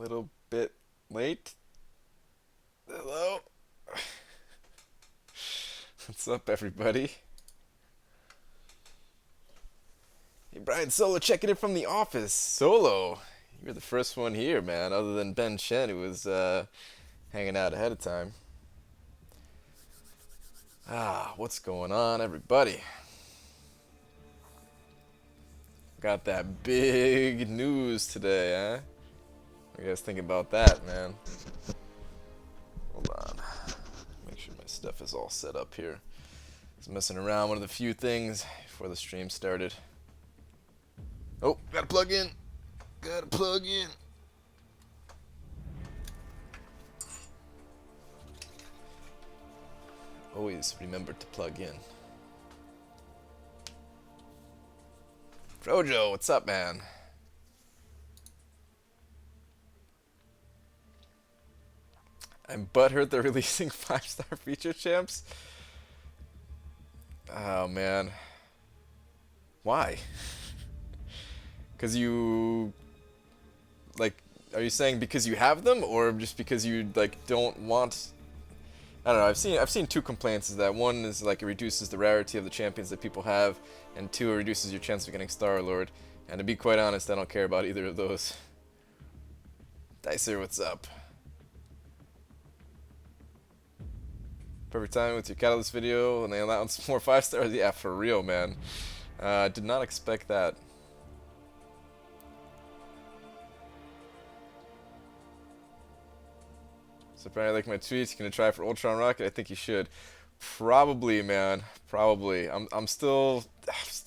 little bit late. Hello? What's up, everybody? Hey, Brian Solo checking in from the office. Solo, you're the first one here, man, other than Ben Chen, who was hanging out ahead of time. What's going on, everybody? Got that big news today, huh? What do you guys think about that, man? Hold on. Make sure my stuff is all set up here. I was messing around, one of the few things before the stream started. Oh, gotta plug in. Gotta plug in. Always remember to plug in. Frojo, what's up, man? I'm butthurt they're releasing 5-star feature champs. Oh, man. Why? Because you... Like, are you saying because you have them, or just because you, like, don't want... I don't know, I've seen two complaints. Is that one is, like, it reduces the rarity of the champions that people have, and two, it reduces your chance of getting Star-Lord. And to be quite honest, I don't care about either of those. Dicer, what's up? Perfect time with your Catalyst video, and they announced more 5-stars. Yeah, for real, man. Did not expect that. So apparently, like my tweets, you gonna try for Ultron Rocket? I think you should. Probably, man. Probably. I'm still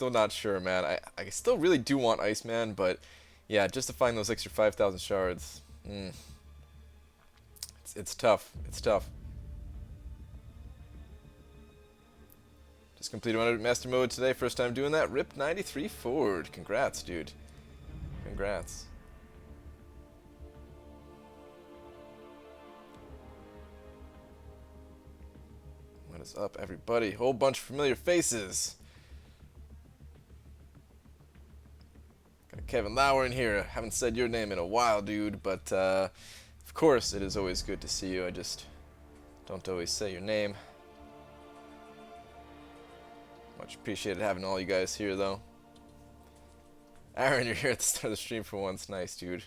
not sure, man. I still really do want Iceman, but yeah, just to find those extra 5,000 shards, it's tough. It's tough. Just completed 100 Master Mode today. First time doing that. Rip 93 Ford. Congrats, dude. Congrats. What is up, everybody? Whole bunch of familiar faces. Got Kevin Lauer in here. Haven't said your name in a while, dude, but of course it is always good to see you. I just don't always say your name. Much appreciated having all you guys here, though. Aaron, you're here at the start of the stream for once. Nice, dude.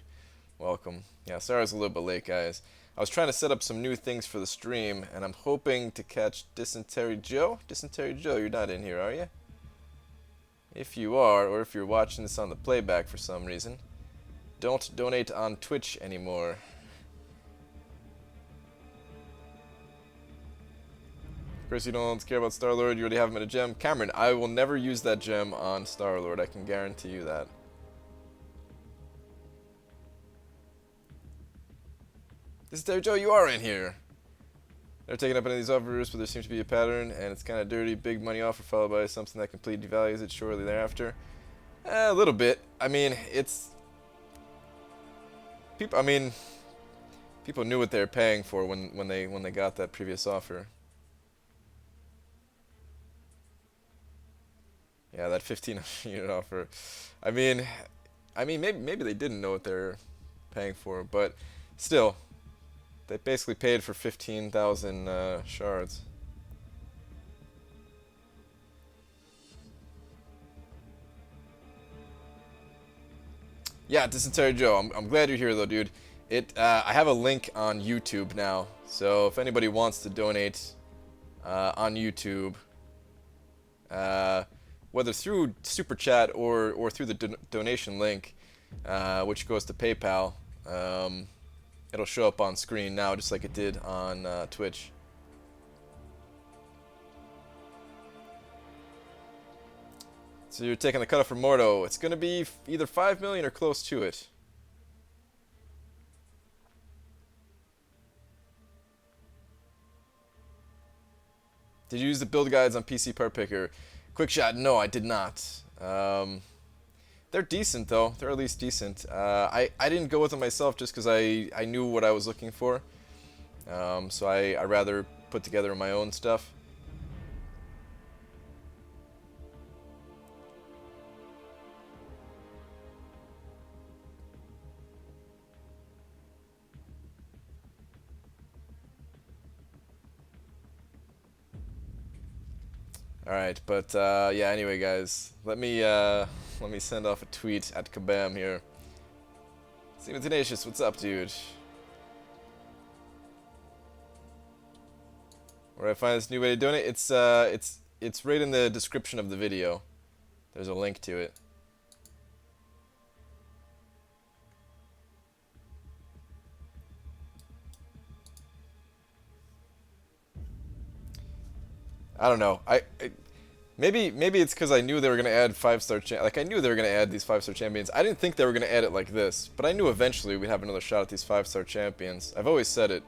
Welcome. Yeah, sorry I was a little bit late, guys. I was trying to set up some new things for the stream, and I'm hoping to catch Dysentery Joe. Dysentery Joe, you're not in here, are you? If you are, or if you're watching this on the playback for some reason, don't donate on Twitch anymore. Of course, you don't care about Star-Lord, you already have him in a gem. Cameron, I will never use that gem on Star-Lord, I can guarantee you that. This is Terry Joe, you are in here. They're taking up any of these offers, but there seems to be a pattern, and it's kind of dirty. Big money offer followed by something that completely devalues it shortly thereafter. A little bit. I mean, it's... people knew what they were paying for when they got that previous offer. Yeah, that 1500 unit offer. I mean, maybe they didn't know what they were paying for, but still, they basically paid for 15,000 shards. Yeah, Dysentery Joe, I'm glad you're here though, dude. I have a link on YouTube now, so if anybody wants to donate on YouTube, whether through Super Chat or through the donation link, which goes to PayPal, it'll show up on screen now just like it did on Twitch. So you're taking the cutoff for Mordo. It's going to be either 5 million or close to it. Did you use the build guides on PC Part Picker? Quick shot, no, I did not. They're decent, though. They're at least decent. I didn't go with them myself just because I knew what I was looking for. So I rather put together my own stuff. All right, but yeah. Anyway, guys, let me send off a tweet at Kabam here. Steven Tenacious, what's up, dude? Where do I find this new way to donate? It's right in the description of the video. There's a link to it. I don't know. Maybe it's because I knew they were gonna add 5-star like I knew they were gonna add these 5-star champions. I didn't think they were gonna add it like this, but I knew eventually we'd have another shot at these 5-star champions. I've always said it.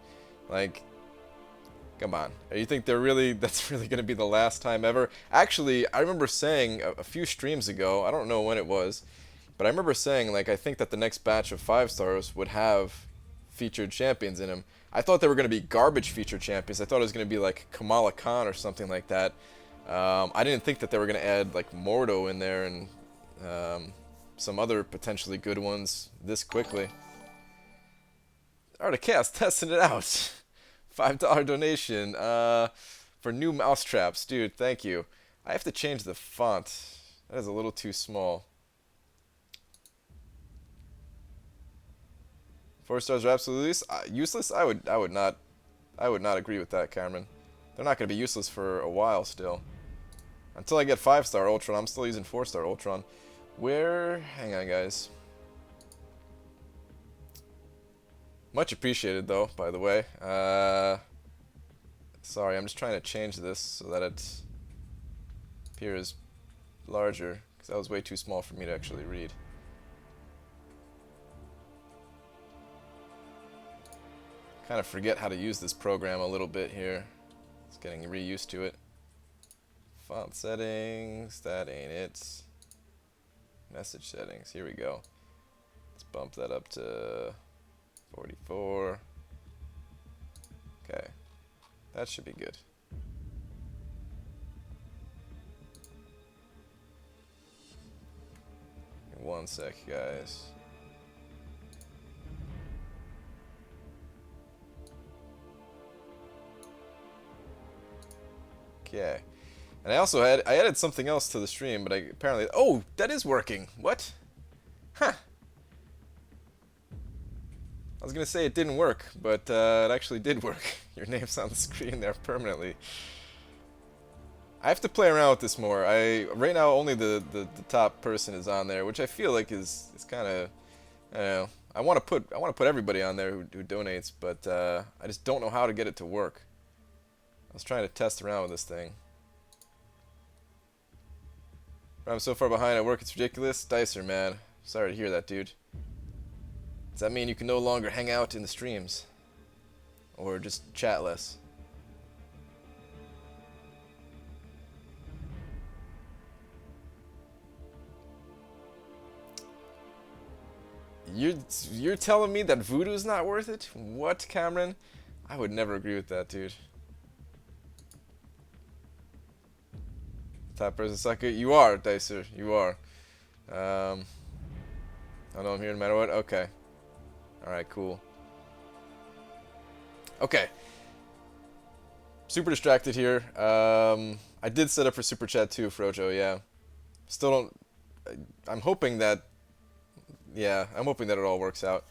Like, come on. You think they're really that's really gonna be the last time ever? Actually, I remember saying a few streams ago, I don't know when it was, but I remember saying like I think that the next batch of 5-stars would have featured champions in them. I thought they were gonna be garbage featured champions. I thought it was gonna be like Kamala Khan or something like that. I didn't think that they were going to add like Mordo in there and some other potentially good ones this quickly. Articast testing it out. $5 donation for new mousetraps. Dude, thank you. I have to change the font. That is a little too small. 4 stars are absolutely useless? I would not agree with that, Cameron. They're not going to be useless for a while still. Until I get 5-star Ultron, I'm still using 4-star Ultron. Where... Hang on, guys. Much appreciated, though, by the way. Sorry, I'm just trying to change this so that it appears larger, because that was way too small for me to actually read. Kind of forget how to use this program a little bit here. It's getting re-used to it. Font settings, that ain't it. Message settings, here we go. Let's bump that up to 44. Okay, that should be good. One sec, guys. Okay. And I added something else to the stream, but apparently... Oh, that is working! What? Huh. I was gonna say it didn't work, but it actually did work. Your name's on the screen there permanently. I have to play around with this more. Right now only the top person is on there, which I feel like is kind of... I don't know. I want to put everybody on there who donates, but I just don't know how to get it to work. I was trying to test around with this thing. I'm so far behind at work, it's ridiculous. Dicer, man. Sorry to hear that, dude. Does that mean you can no longer hang out in the streams? Or just chat less? You're telling me that Voodoo's not worth it? What, Cameron? I would never agree with that, dude. Top person sucker. You are, Dicer. You are. I know I'm here no matter what. Okay. Alright, cool. Okay. Super distracted here. I did set up for Super Chat too, Frojo, yeah. Still don't... I'm hoping that... Yeah, I'm hoping that it all works out.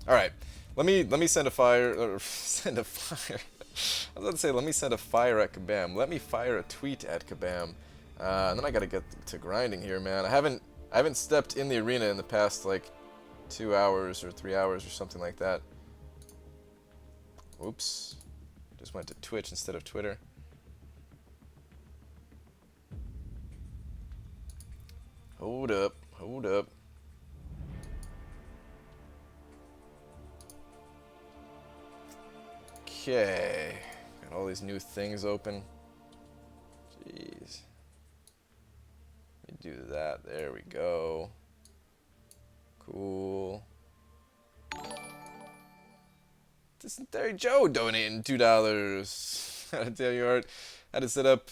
Alright. Let me send a fire, or send a fire. I was about to say, let me send a fire at Kabam. Let me fire a tweet at Kabam. And then I gotta get to grinding here, man. I haven't stepped in the arena in the past, like, 2 hours or 3 hours or something like that. Oops. Just went to Twitch instead of Twitter. Hold up. Hold up. Okay, got all these new things open. Jeez. Let me do that. There we go. Cool. Dysentery Joe donating $2. How to tell you, Art. Had to set up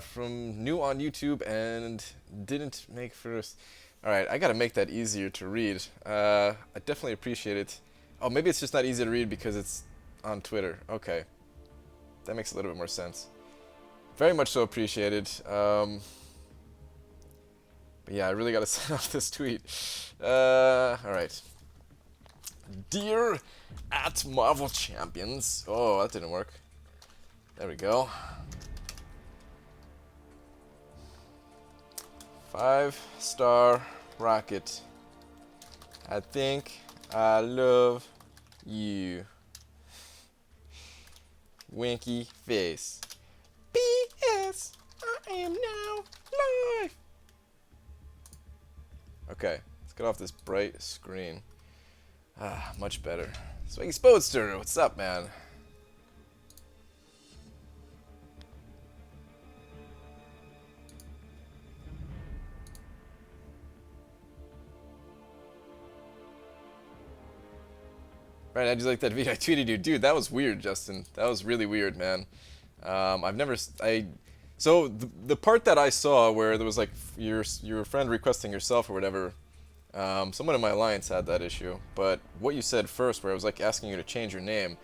from new on YouTube and didn't make first. Alright, I gotta make that easier to read. I definitely appreciate it. Oh, maybe it's just not easy to read because it's on Twitter. Okay. That makes a little bit more sense. Very much so appreciated. But yeah, I really gotta send off this tweet. Alright. Dear at Marvel Champions. Oh, that didn't work. There we go. 5-star rocket. I think I love you. Winky face. P.S. I am now live. Okay, let's get off this bright screen. Ah, much better. Swaggy Spodester, what's up, man? Right, how'd you like that video I tweeted you? Dude, that was weird, Justin. That was really weird, man. I've never... So, the part that I saw where there was, like, your friend requesting yourself or whatever, someone in my alliance had that issue. But what you said first, where I was, like, asking you to change your name,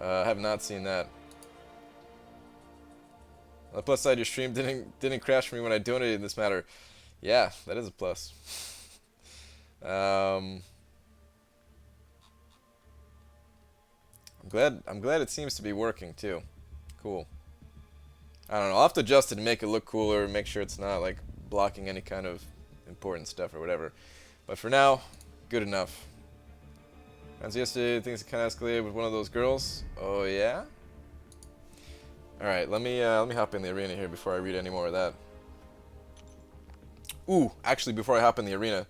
I have not seen that. On the plus side, your stream didn't crash for me when I donated in this matter. Yeah, that is a plus. I'm glad it seems to be working too. Cool. I don't know. I'll have to adjust it to make it look cooler, make sure it's not like blocking any kind of important stuff or whatever. But for now, good enough. As yesterday, things kind of escalated with one of those girls. Oh yeah. All right, let me hop in the arena here before I read any more of that. Ooh, actually, before I hop in the arena,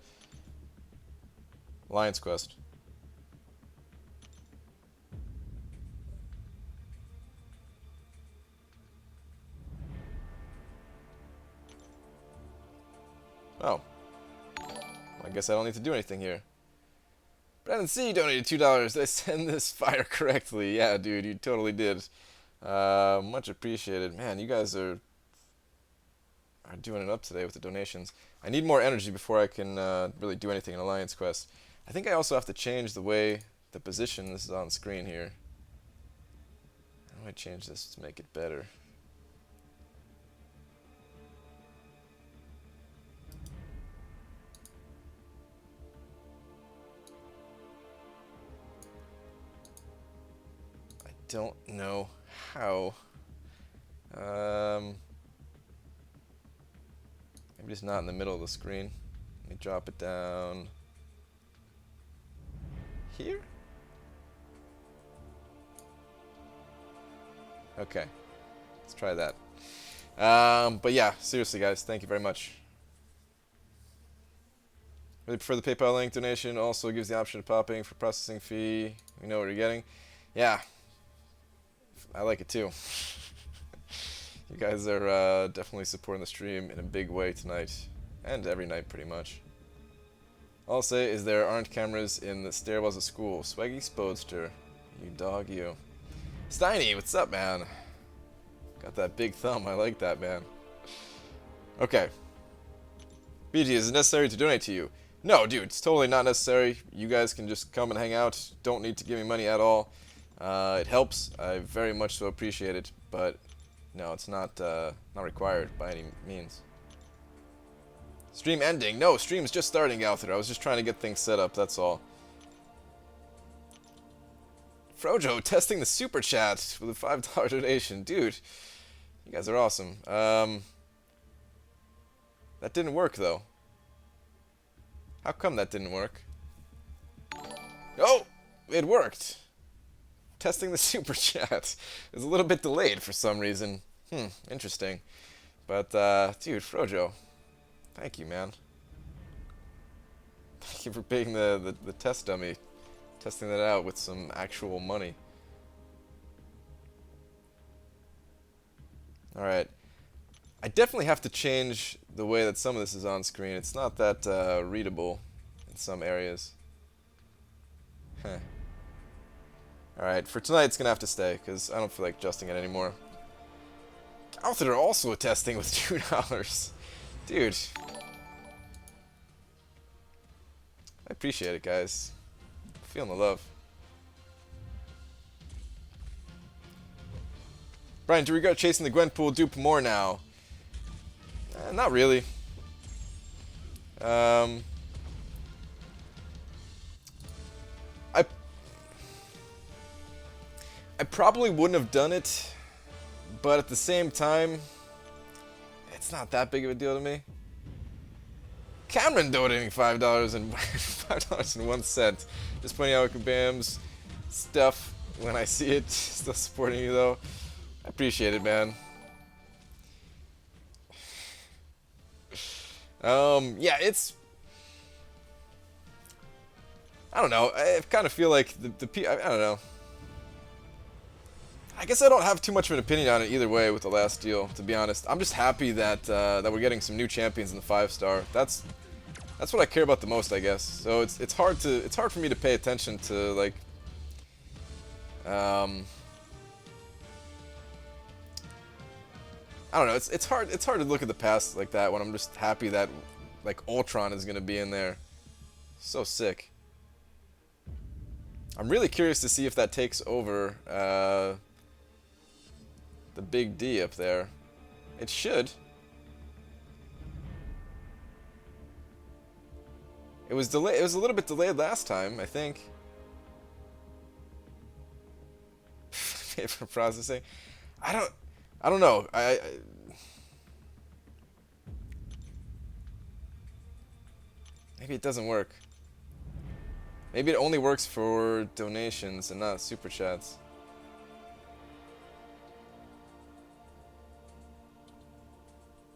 Lion's Quest. Oh. I guess I don't need to do anything here. Brandon C donated $2. Did I send this fire correctly? Yeah, dude, you totally did. Much appreciated. Man, you guys are doing it up today with the donations. I need more energy before I can really do anything in Alliance Quest. I think I also have to change the way the position this is on screen here. How do I change this to make it better? Don't know how. Maybe it's not in the middle of the screen. Let me drop it down here. Okay, let's try that. But yeah, seriously, guys, thank you very much. Really prefer the PayPal link. Donation also gives the option of popping for processing fee. We know what you're getting. Yeah. I like it too. You guys are definitely supporting the stream in a big way tonight, and every night pretty much. All I'll say is there aren't cameras in the stairwells of school. Swaggy Spodester, you dog you. Steiny, what's up, man? Got that big thumb, I like that, man. Okay. BG, is it necessary to donate to you? No, dude, it's totally not necessary. You guys can just come and hang out. Don't need to give me money at all. It helps. I very much so appreciate it, but no, it's not required by any means. Stream ending? No, stream's just starting out there. I was just trying to get things set up, that's all. Frojo testing the super chat with a $5 donation. Dude, you guys are awesome. That didn't work, though. How come that didn't work? Oh! It worked! Testing the super chat. It's a little bit delayed for some reason. Interesting. But, dude, Frojo, thank you, man. Thank you for being the test dummy. Testing that out with some actual money. Alright. I definitely have to change the way that some of this is on screen. It's not that readable in some areas. Huh. Alright, for tonight it's gonna have to stay, because I don't feel like adjusting it anymore. Author also testing with $2. Dude. I appreciate it, guys. Feeling the love. Brian, do you regret chasing the Gwenpool dupe more now? Not really. I I probably wouldn't have done it, but at the same time, it's not that big of a deal to me. Cameron donating $5 and $5.01. Just pointing out Kabam's stuff when I see it. Still supporting you though. I appreciate it, man. Yeah, it's. I don't know. I kind of feel like I don't know. I guess I don't have too much of an opinion on it either way with the last deal, to be honest. I'm just happy that that we're getting some new champions in the 5-star. That's what I care about the most, I guess. So it's hard for me to pay attention to like I don't know. It's hard to look at the past like that when I'm just happy that like Ultron is gonna be in there. So sick. I'm really curious to see if that takes over the big D up there. It should. It was delayed. It was a little bit delayed last time, I think. For processing, I don't know. Maybe it doesn't work. Maybe it only works for donations and not super chats.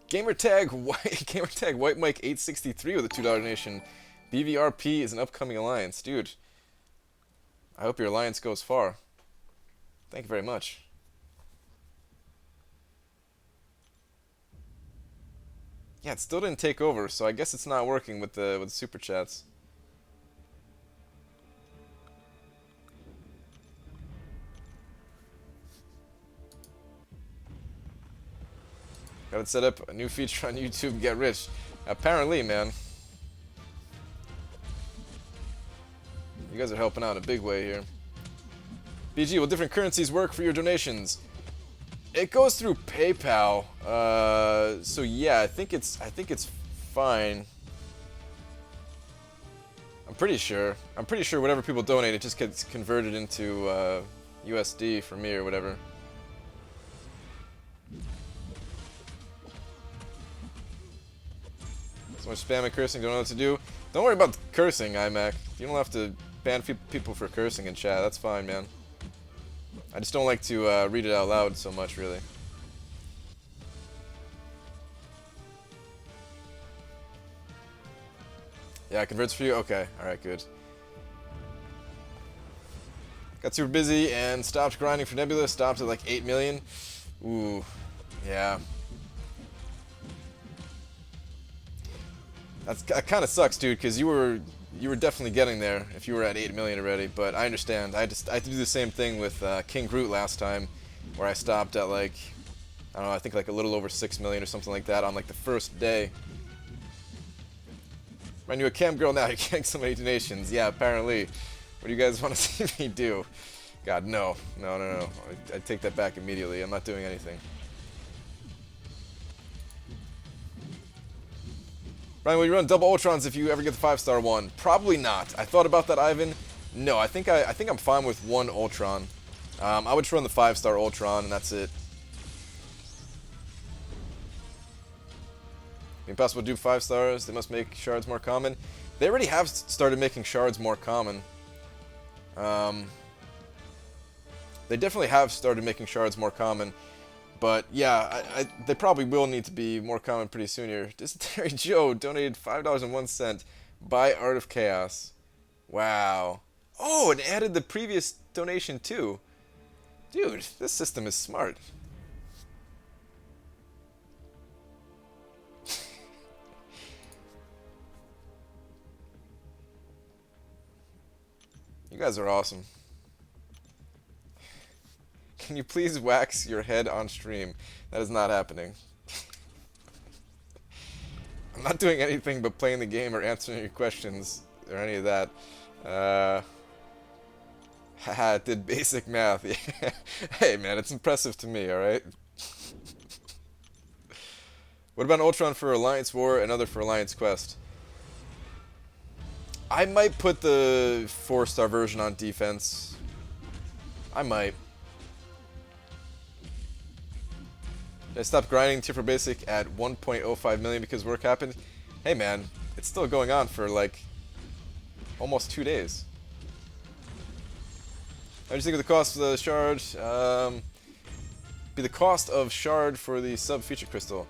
Gamertag White Mike 863 with a $2 donation. BVRP is an upcoming alliance, dude. I hope your alliance goes far. Thank you very much. Yeah, it still didn't take over, so I guess it's not working with the super chats. Got it set up, a new feature on YouTube, get rich. Apparently, man. You guys are helping out in a big way here. BG, will different currencies work for your donations? It goes through PayPal. So yeah, I think it's fine. I'm pretty sure whatever people donate, it just gets converted into USD for me or whatever. So much spam and cursing, don't know what to do. Don't worry about the cursing, iMac. You don't have to ban people for cursing in chat. That's fine, man. I just don't like to read it out loud so much, really. Yeah, it converts for you? Okay, alright, good. Got super busy and stopped grinding for Nebula. Stopped at like 8 million. Ooh, yeah. That kind of sucks, dude, because you were definitely getting there if you were at 8 million already. But I understand. I had to do the same thing with King Groot last time, where I stopped at like, I don't know, I think like a little over 6 million or something like that on like the first day. Ran you a cam girl now. You're getting so many donations. Yeah, apparently. What do you guys want to see me do? God, no. No. I take that back immediately. I'm not doing anything. Brian, will you run double Ultrons if you ever get the 5-star one? Probably not. I thought about that, Ivan. No, I think I'm fine with one Ultron. I would just run the 5-star Ultron, and that's it. Impossible to do 5 stars. They must make shards more common. They already have started making shards more common. They definitely have started making shards more common. But yeah, they probably will need to be more common pretty soon here. Dysentery Joe donated $5.01. Buy Art of Chaos. Wow. Oh, and added the previous donation too. Dude, this system is smart. You guys are awesome. Can you please wax your head on stream? That is not happening. I'm not doing anything but playing the game or answering your questions or any of that. Haha, did basic math. Hey man, it's impressive to me, alright? What about Ultron for Alliance War, another for Alliance Quest? I might put the 4-star version on defense. I might. I stopped grinding tier for basic at 1.05 million because work happened. Hey man, it's still going on for like almost 2 days. How do you think of the cost of the shard? Be the cost of shard for the sub-featured crystal.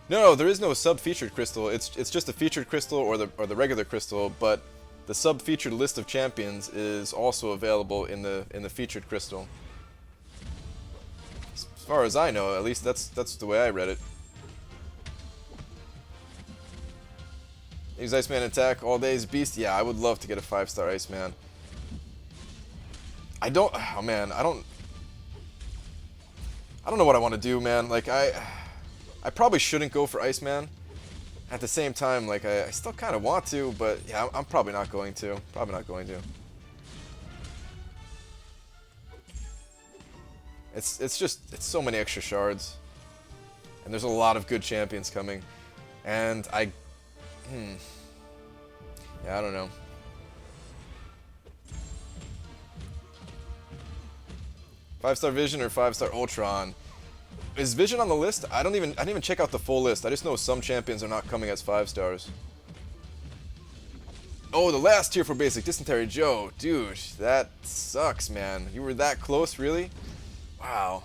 No, there is no sub-featured crystal. It's just a featured crystal or the regular crystal, but the sub-featured list of champions is also available in the featured crystal. As far as I know, at least that's the way I read it. Use Iceman attack all days beast. Yeah, I would love to get a 5-star Iceman. I don't. Oh man, I don't know what I want to do, man. Like I probably shouldn't go for Iceman. At the same time, like I still kind of want to, but yeah, I'm probably not going to. Probably not going to. It's so many extra shards, and there's a lot of good champions coming, and yeah, I don't know. Five-star Vision or 5-star Ultron? Is Vision on the list? I didn't even check out the full list. I just know some champions are not coming as 5 stars. Oh, the last tier for basic, Dysentery Joe. Dude, that sucks, man. You were that close, really? Wow.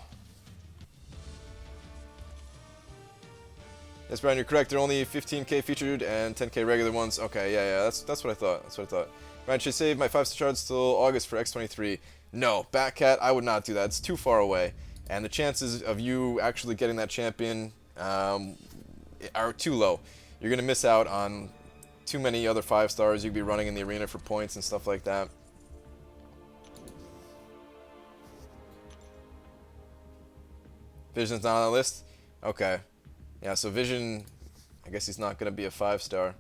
Yes, Brian, you're correct. There are only 15k featured and 10k regular ones. Okay, yeah, that's what I thought. That's what I thought. Brian, should I save my 5-star shards till August for X23? No, Batcat, I would not do that. It's too far away. And the chances of you actually getting that champion are too low. You're going to miss out on too many other 5 stars you'd be running in the arena for points and stuff like that. Vision's not on the list? Okay. Yeah, so Vision, I guess he's not going to be a 5-star.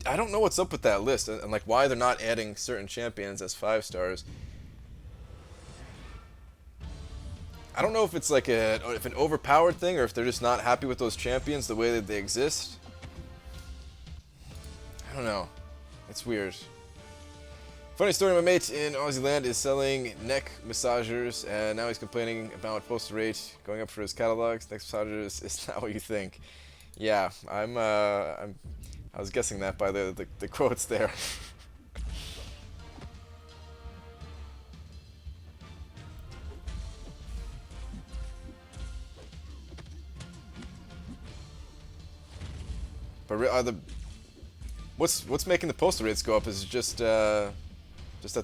I don't know what's up with that list, and like why they're not adding certain champions as 5 stars. I don't know if it's like an overpowered thing or if they're just not happy with those champions the way that they exist. I don't know. It's weird. Funny story, my mate in Aussie land is selling neck massagers, and now he's complaining about poster rate going up for his catalogs. Neck massagers is not what you think. Yeah, I was guessing that by the quotes there. But what's making the postal rates go up? Is it just that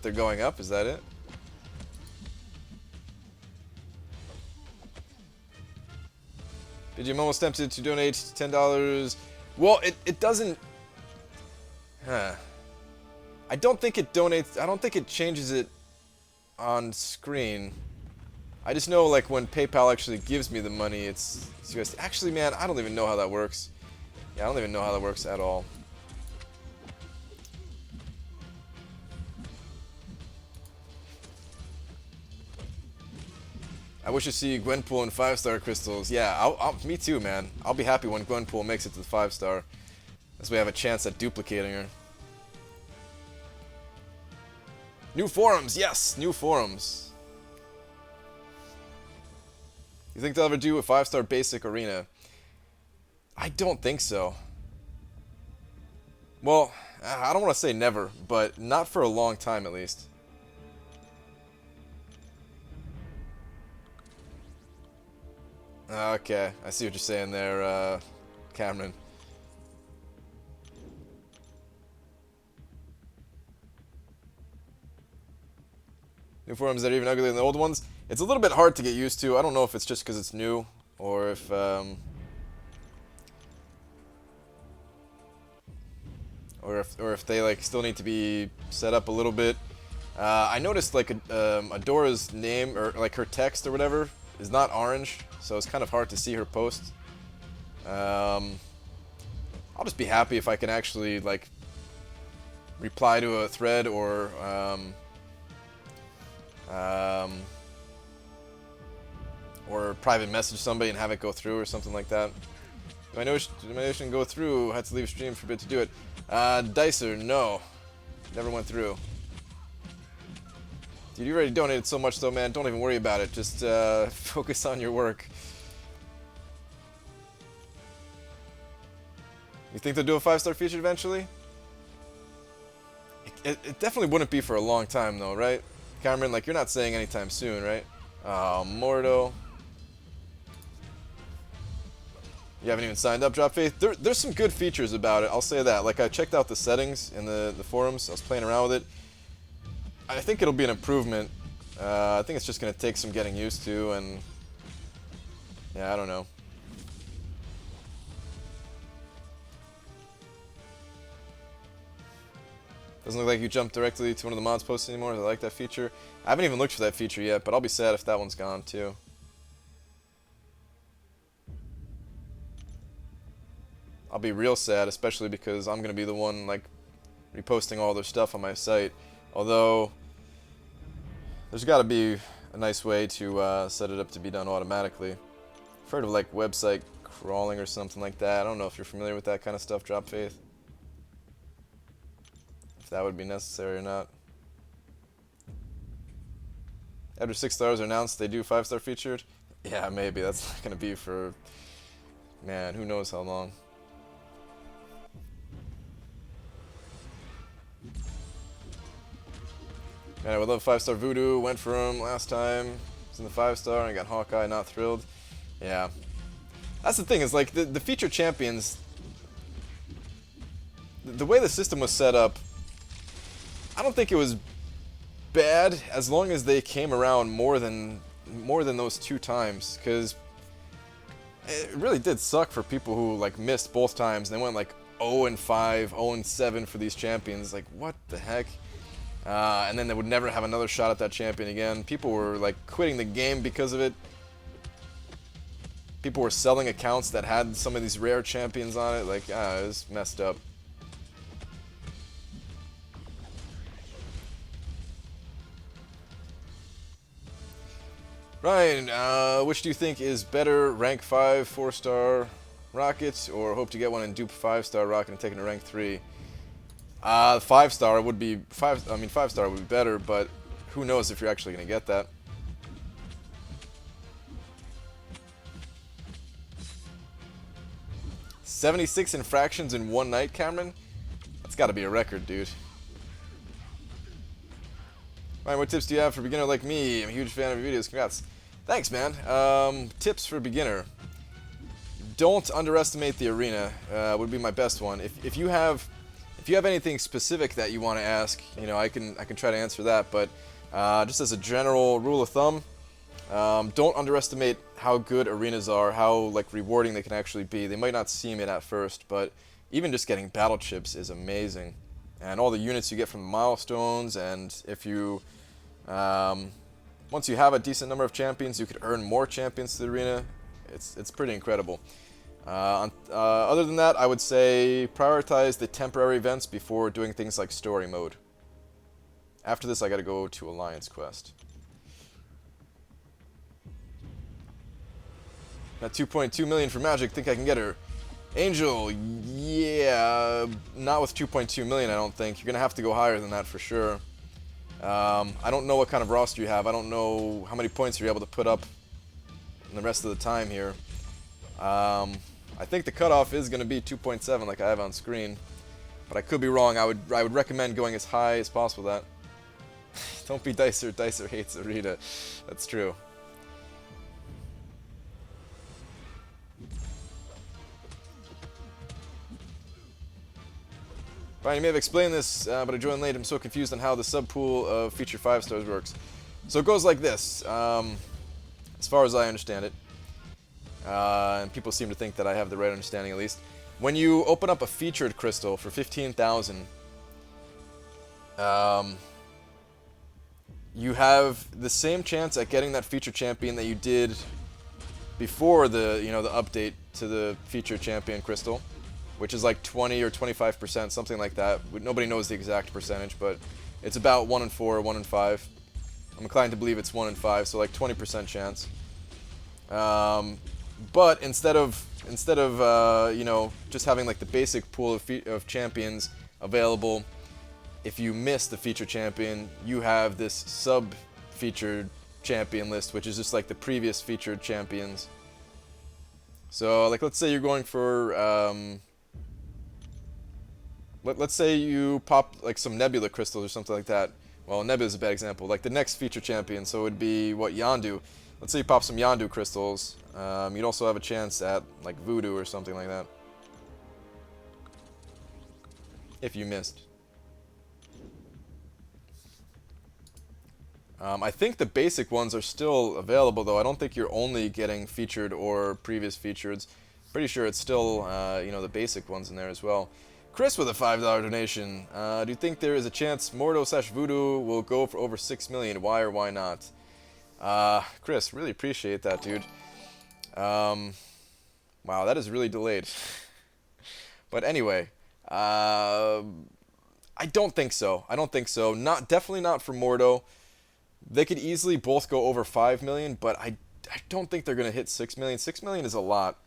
they're going up? Is that it? I'm almost tempted to donate $10. Well, it doesn't. Huh. I don't think it donates. I don't think it changes it on screen. I just know like when PayPal actually gives me the money, it's USD. Actually, man, I don't even know how that works. Yeah, I don't even know how that works at all. I wish to see Gwenpool and 5-star crystals. Yeah, me too, man. I'll be happy when Gwenpool makes it to the 5-star. As we have a chance at duplicating her. New forums, yes, new forums. You think they'll ever do a 5-star basic arena? I don't think so. Well, I don't want to say never, but not for a long time at least. Okay, I see what you're saying there, Cameron. New forums that are even uglier than the old ones. It's a little bit hard to get used to. I don't know if it's just because it's new, or if they like still need to be set up a little bit. I noticed like Adora's name or like her text or whatever is not orange, so it's kind of hard to see her post. I'll just be happy if I can actually like reply to a thread or Or private message somebody and have it go through or something like that. My notion go through. Had to leave stream for a bit to do it. Dicer, no. Never went through. Dude, you already donated so much though, man. Don't even worry about it. Just focus on your work. You think they'll do a 5-star feature eventually? It definitely wouldn't be for a long time though, right? Cameron, like, you're not saying anytime soon, right? Mordo. You haven't even signed up, Drop Faith? There's some good features about it, I'll say that. Like, I checked out the settings in the forums. I was playing around with it. I think it'll be an improvement. I think it's just going to take some getting used to, and... yeah, I don't know. Doesn't look like you jumped directly to one of the mods posts anymore. I like that feature. I haven't even looked for that feature yet, but I'll be sad if that one's gone too. I'll be real sad, especially because I'm going to be the one, like, reposting all their stuff on my site. Although, there's got to be a nice way to set it up to be done automatically. I've heard of, like, website crawling or something like that. I don't know if you're familiar with that kind of stuff, Drop Faith. If that would be necessary or not. After 6 stars are announced, they do 5-star featured? Yeah, maybe. That's not going to be for, man, who knows how long. And I would love 5-star Voodoo. Went for him last time. He's in the 5-star, and I got Hawkeye. Not thrilled. Yeah. That's the thing, is like the feature champions, the way the system was set up, I don't think it was bad as long as they came around more than those 2 times, because it really did suck for people who like missed both times and they went like 0-5, 0-7 for these champions. Like, what the heck? And then they would never have another shot at that champion again. People were like quitting the game because of it. People were selling accounts that had some of these rare champions on it. Like, it was messed up. Ryan, which do you think is better, rank 5, 4-star rocket, or hope to get one and dupe 5-star rocket and take it to rank 3? 5-star would be 5-star would be better, but who knows if you're actually going to get that. "76 infractions in one night, Cameron? That's got to be a record, dude." Ryan, what tips do you have for a beginner like me? I'm a huge fan of your videos. Congrats. Thanks, man. Tips for a beginner. Don't underestimate the arena. Would be my best one. If you have anything specific that you want to ask, you know, I can try to answer that. But just as a general rule of thumb, don't underestimate how good arenas are, how like rewarding they can actually be. They might not seem it at first, but even just getting battle chips is amazing. And all the units you get from the milestones, and if you, once you have a decent number of champions, you could earn more champions to the arena. It's pretty incredible. Other than that, I would say prioritize the temporary events before doing things like story mode. After this, I gotta go to Alliance Quest. Got 2.2 million for Magic, think I can get her. Angel, yeah, not with 2.2 million, I don't think. You're going to have to go higher than that for sure. I don't know what kind of roster you have. I don't know how many points you're able to put up in the rest of the time here. I think the cutoff is going to be 2.7 like I have on screen. But I could be wrong. I would recommend going as high as possible that. Don't be Dicer. Dicer hates Arita. That's true. Brian, you may have explained this, but I joined late. I'm so confused on how the sub-pool of feature 5-stars works. So it goes like this, as far as I understand it. And people seem to think that I have the right understanding at least. When you open up a featured crystal for 15,000, you have the same chance at getting that feature champion that you did before the update to the feature champion crystal, which is like 20 or 25%, something like that. Nobody knows the exact percentage, but it's about 1 in 4, 1 in 5. I'm inclined to believe it's 1 in 5, so like 20% chance. But instead of you know, just having like the basic pool of champions available, if you miss the feature champion, you have this sub-featured champion list, which is just like the previous featured champions. So like, let's say you're going for let's say you pop like some Nebula crystals or something like that. Well, Nebula is a bad example. Like the next feature champion, so it would be what, Yondu. Let's say you pop some Yondu crystals. You'd also have a chance at like Voodoo or something like that, if you missed. I think the basic ones are still available, though. I don't think you're only getting featured or previous featured. Pretty sure it's still, you know, the basic ones in there as well. Chris with a $5 donation. Do you think there is a chance Mordo/Voodoo will go for over 6 million? Why or why not? Chris, really appreciate that, dude. Wow, that is really delayed. But anyway, I don't think so. I don't think so. Definitely not for Mordo. They could easily both go over 5 million, but I don't think they're going to hit 6 million. 6 million is a lot.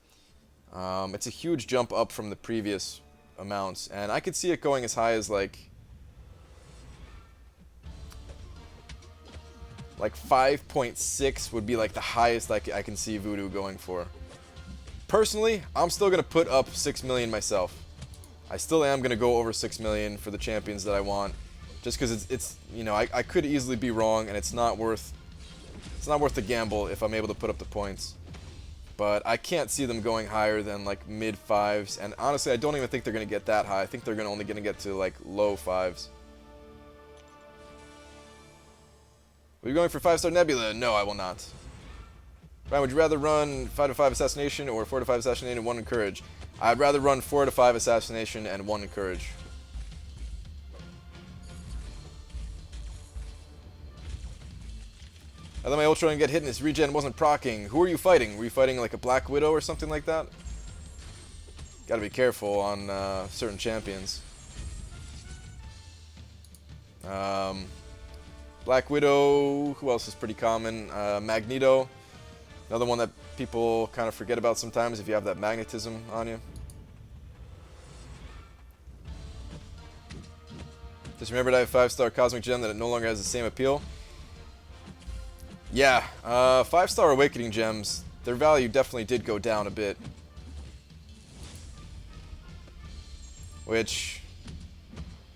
It's a huge jump up from the previous amounts, and I could see it going as high as like 5.6 would be like the highest I can see Voodoo going for. Personally, I'm still going to put up 6 million myself. I still am going to go over 6 million for the champions that I want, just because it's you know, I could easily be wrong, and it's not worth the gamble if I'm able to put up the points. But I can't see them going higher than like mid 5s, and honestly, I don't even think they're going to get that high. I think they're only going to get to like low 5s. Are you going for 5-star Nebula? No, I will not. Ryan, would you rather run 5-5 Assassination or 4-5 Assassination and 1 Encourage? I'd rather run 4-5 Assassination and 1 Encourage. I let my Ultra and get hit and his regen wasn't proccing. Who are you fighting? Were you fighting like a Black Widow or something like that? Gotta be careful on certain champions. Black Widow, who else is pretty common? Magneto. Another one that people kind of forget about sometimes if you have that magnetism on you. Just remember to have 5-star Cosmic Gem that it no longer has the same appeal. Yeah, 5-star Awakening Gems, their value definitely did go down a bit. Which,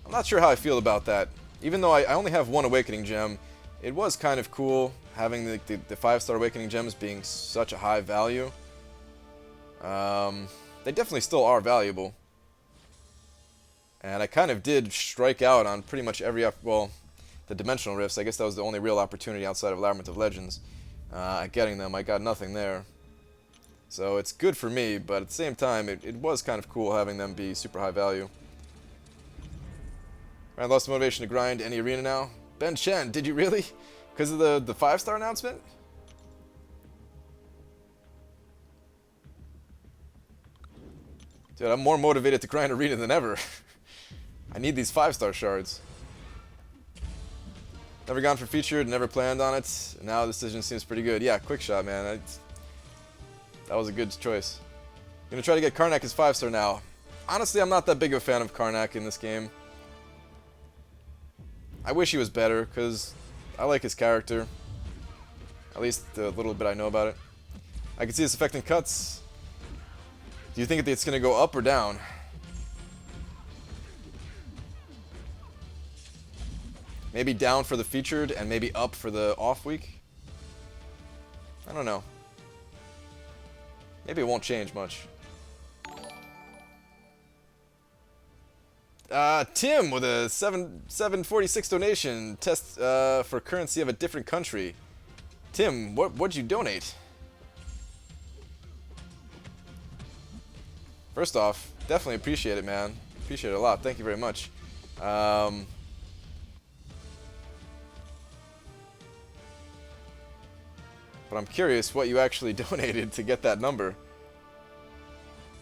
I'm not sure how I feel about that. Even though I only have 1 Awakening Gem, it was kind of cool having the 5-star Awakening Gems being such a high value. They definitely still are valuable. And I kind of did strike out on pretty much every, well, the Dimensional Rifts. I guess that was the only real opportunity outside of Labyrinth of Legends at getting them. I got nothing there. So it's good for me, but at the same time, it was kind of cool having them be super high value. I lost the motivation to grind any arena now. Ben Chen, did you really? Because of the 5-star announcement? Dude, I'm more motivated to grind arena than ever. I need these 5-star shards. Never gone for featured, never planned on it. Now the decision seems pretty good. Yeah, quick shot, man. That was a good choice. Gonna try to get Karnak as 5-star now. Honestly, I'm not that big of a fan of Karnak in this game. I wish he was better, because I like his character. At least the little bit I know about it. I can see this affecting cuts. Do you think it's going to go up or down? Maybe down for the featured and maybe up for the off week? I don't know. Maybe it won't change much. Tim with a 746 donation. Test for currency of a different country. Tim, what'd you donate? First off, definitely appreciate it, man. Appreciate it a lot. Thank you very much. But I'm curious what you actually donated to get that number.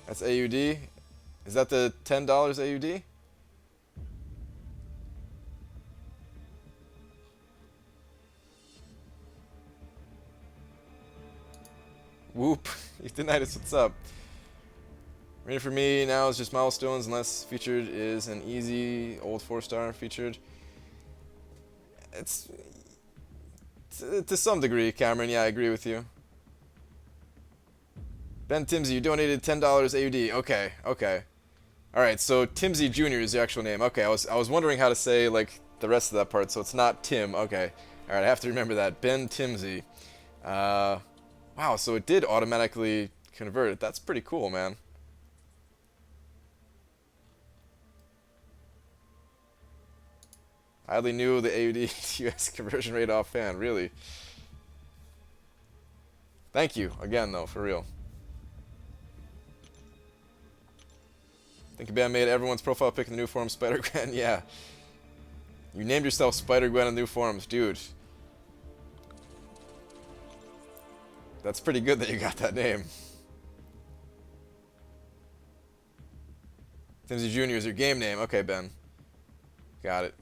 That's AUD. Is that the $10 AUD? Whoop. Euthanitis, what's up? Ready for me now is just milestones unless featured is an easy old 4-star featured. It's to some degree, Cameron. Yeah, I agree with you. Ben Timsey, you donated $10 AUD. Okay, okay. All right, so Timsey Jr. is the actual name. Okay, I was wondering how to say like the rest of that part, so it's not Tim. Okay. All right, I have to remember that. Ben Timsey. Wow, so it did automatically convert it. That's pretty cool, man. I hardly knew the AUD to US conversion rate offhand, really. Thank you, again, though, for real. Think Ben made everyone's profile pic in the new forum Spider-Gwen? Yeah. You named yourself Spider-Gwen in the new forums, dude. That's pretty good that you got that name. Timsy Jr. is your game name. Okay, Ben. Got it.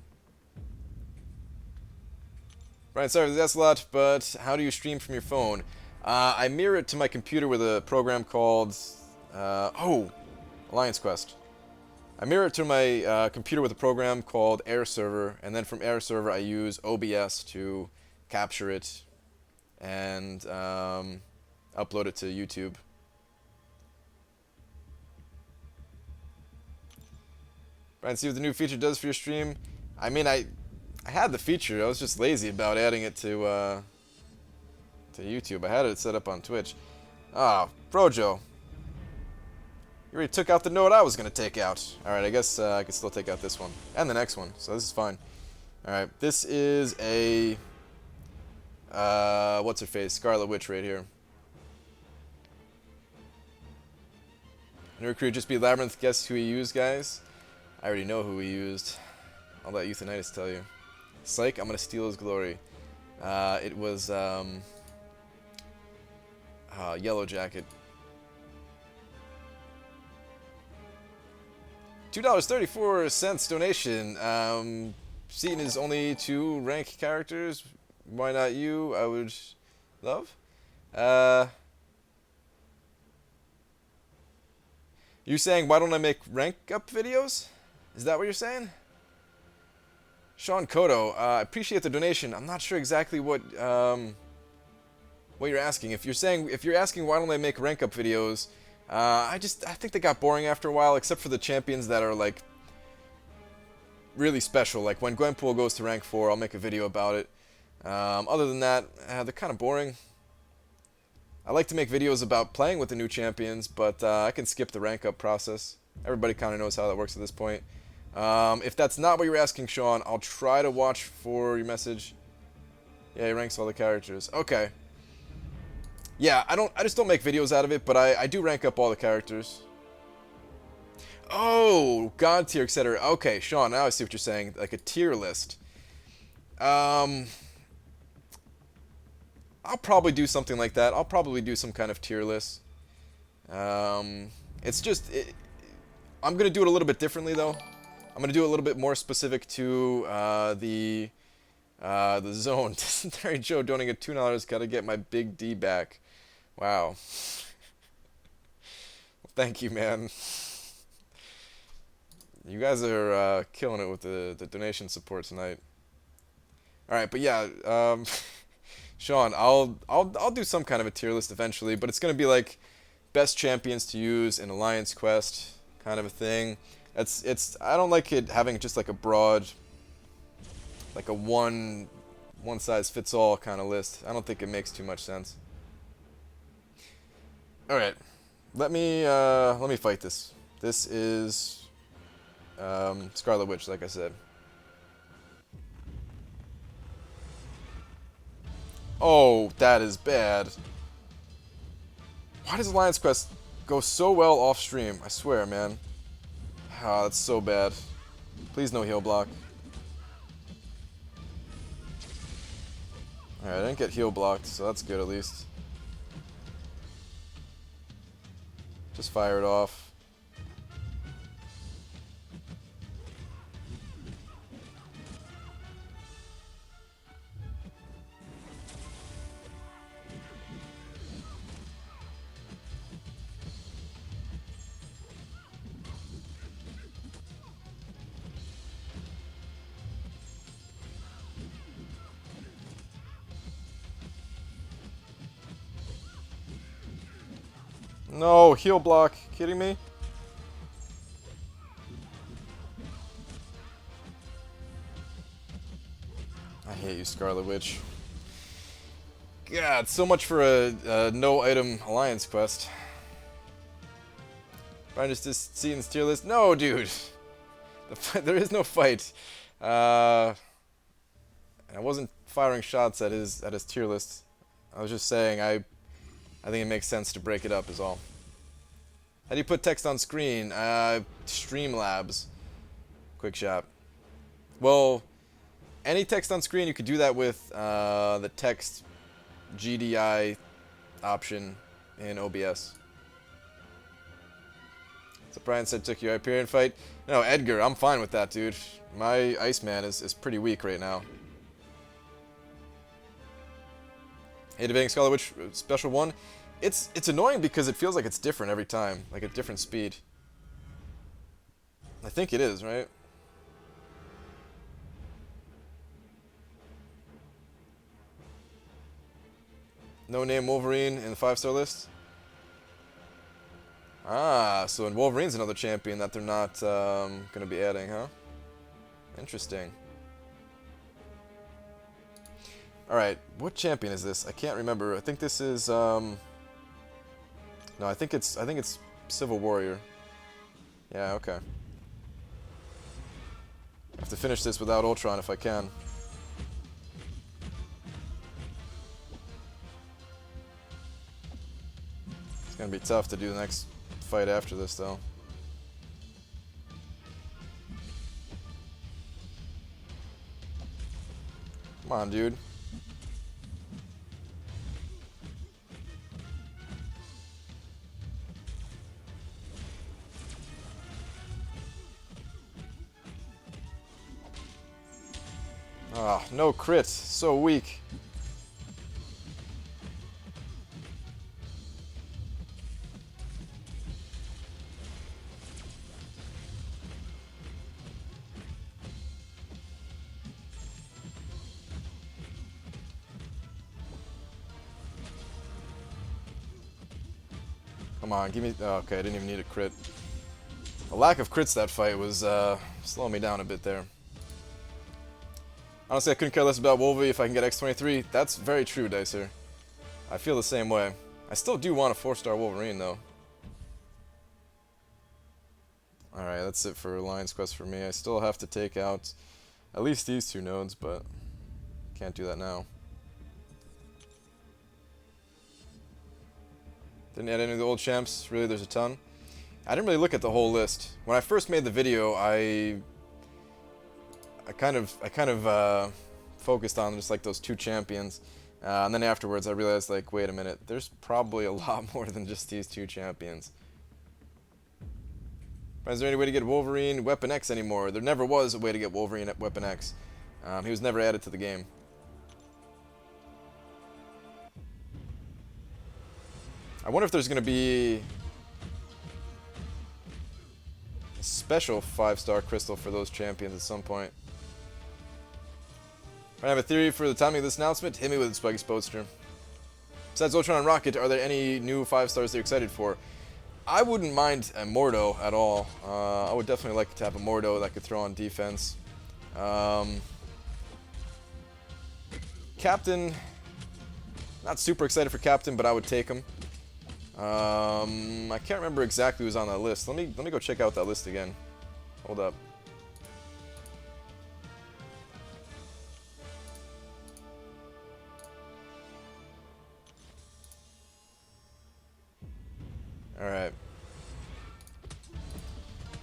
Brian, sorry that's a lot, but how do you stream from your phone? I mirror it to my computer with a program called... Alliance Quest. I mirror it to my computer with a program called Air Server, and then from Air Server I use OBS to capture it and upload it to YouTube. Brian, see what the new feature does for your stream? I mean, I had the feature. I was just lazy about adding it to YouTube. I had it set up on Twitch. Ah, Brojo. You already took out the note I was going to take out. Alright, I guess I can still take out this one. And the next one, so this is fine. Alright, this is a... what's her face? Scarlet Witch right here. New recruit, just be Labyrinth. Guess who he used, guys? I already know who he used. I'll let Euthanitis tell you. Psych, I'm going to steal his glory. It was... Yellow Jacket. $2.34 donation. Seaton is only 2 rank characters. Why not you? I would love. You saying why don't I make rank up videos? Is that what you're saying? Sean Kodo, I appreciate the donation. I'm not sure exactly what you're asking. If you're asking why don't I make rank up videos, I think they got boring after a while, except for the champions that are like really special. Like when Gwenpool goes to rank 4, I'll make a video about it. Other than that, they're kind of boring. I like to make videos about playing with the new champions, but I can skip the rank up process. Everybody kind of knows how that works at this point. If that's not what you were asking, Sean, I'll try to watch for your message. Yeah, he ranks all the characters. Okay. Yeah, I just don't make videos out of it, but I do rank up all the characters. Oh, God tier, etc. Okay, Sean, now I see what you're saying. Like a tier list. I'll probably do something like that. I'll probably do some kind of tier list. It's just... I'm going to do it a little bit differently, though. I'm going to do it a little bit more specific to the zone. Dysentery Joe donating at $2. Got to get my big D back. Wow. Well, thank you, man. You guys are killing it with the donation support tonight. All right, but yeah, Sean, I'll do some kind of a tier list eventually, but it's gonna be like best champions to use in Alliance Quest kind of a thing. I don't like it having just like a broad, like a one size fits all kind of list. I don't think it makes too much sense. All right, let me fight this. This is Scarlet Witch, like I said. Oh, that is bad. Why does Alliance Quest go so well off stream? I swear, man. Ah, that's so bad. Please no heal block. Alright, I didn't get heal blocked, so that's good at least. Just fire it off. No, heal block. Kidding me? I hate you, Scarlet Witch. God, so much for a no-item alliance quest. Brian just seeing this tier list. No, dude. There is no fight. I wasn't firing shots at his tier list. I was just saying I think it makes sense to break it up is all. How do you put text on screen? Streamlabs. Quick shot. Well, any text on screen, you could do that with the text GDI option in OBS. So Brian said took you Hyperion fight. No, Edgar, I'm fine with that, dude. My Iceman is pretty weak right now. Hey, Debating Scarlet Witch Special 1. It's annoying because it feels like it's different every time. Like a different speed. I think it is, right? No name Wolverine in the 5-star list? Ah, so Wolverine's another champion that they're not going to be adding, huh? Interesting. Alright, what champion is this? I can't remember. I think this is, no, I think it's Civil Warrior. Yeah, okay. I have to finish this without Ultron if I can. It's gonna be tough to do the next fight after this, though. Come on, dude. Ah, no crit. So weak. Come on, give me... Oh, okay, I didn't even need a crit. The lack of crits that fight was slowing me down a bit there. Honestly, I couldn't care less about Wolvie if I can get X23. That's very true, Dicer. I feel the same way. I still do want a 4-star Wolverine, though. Alright, that's it for Alliance Quest for me. I still have to take out at least these 2 nodes, but can't do that now. Didn't add any of the old champs. Really, there's a ton. I didn't really look at the whole list. When I first made the video, I kind of focused on just like those 2 champions, and then afterwards I realized, like, wait a minute, there's probably a lot more than just these 2 champions. Is there any way to get Wolverine Weapon X anymore? There never was a way to get Wolverine at Weapon X. He was never added to the game. I wonder if there's going to be a special 5-star crystal for those champions at some point. I have a theory for the timing of this announcement. Hit me with it, Spikey Spoadster. Besides Ultron and Rocket, are there any new 5-stars that you're excited for? I wouldn't mind a Mordo at all. I would definitely like to have a Mordo that could throw on defense. Captain, not super excited for Captain, but I would take him. I can't remember exactly who's on that list. Let me go check out that list again. Hold up. Alright.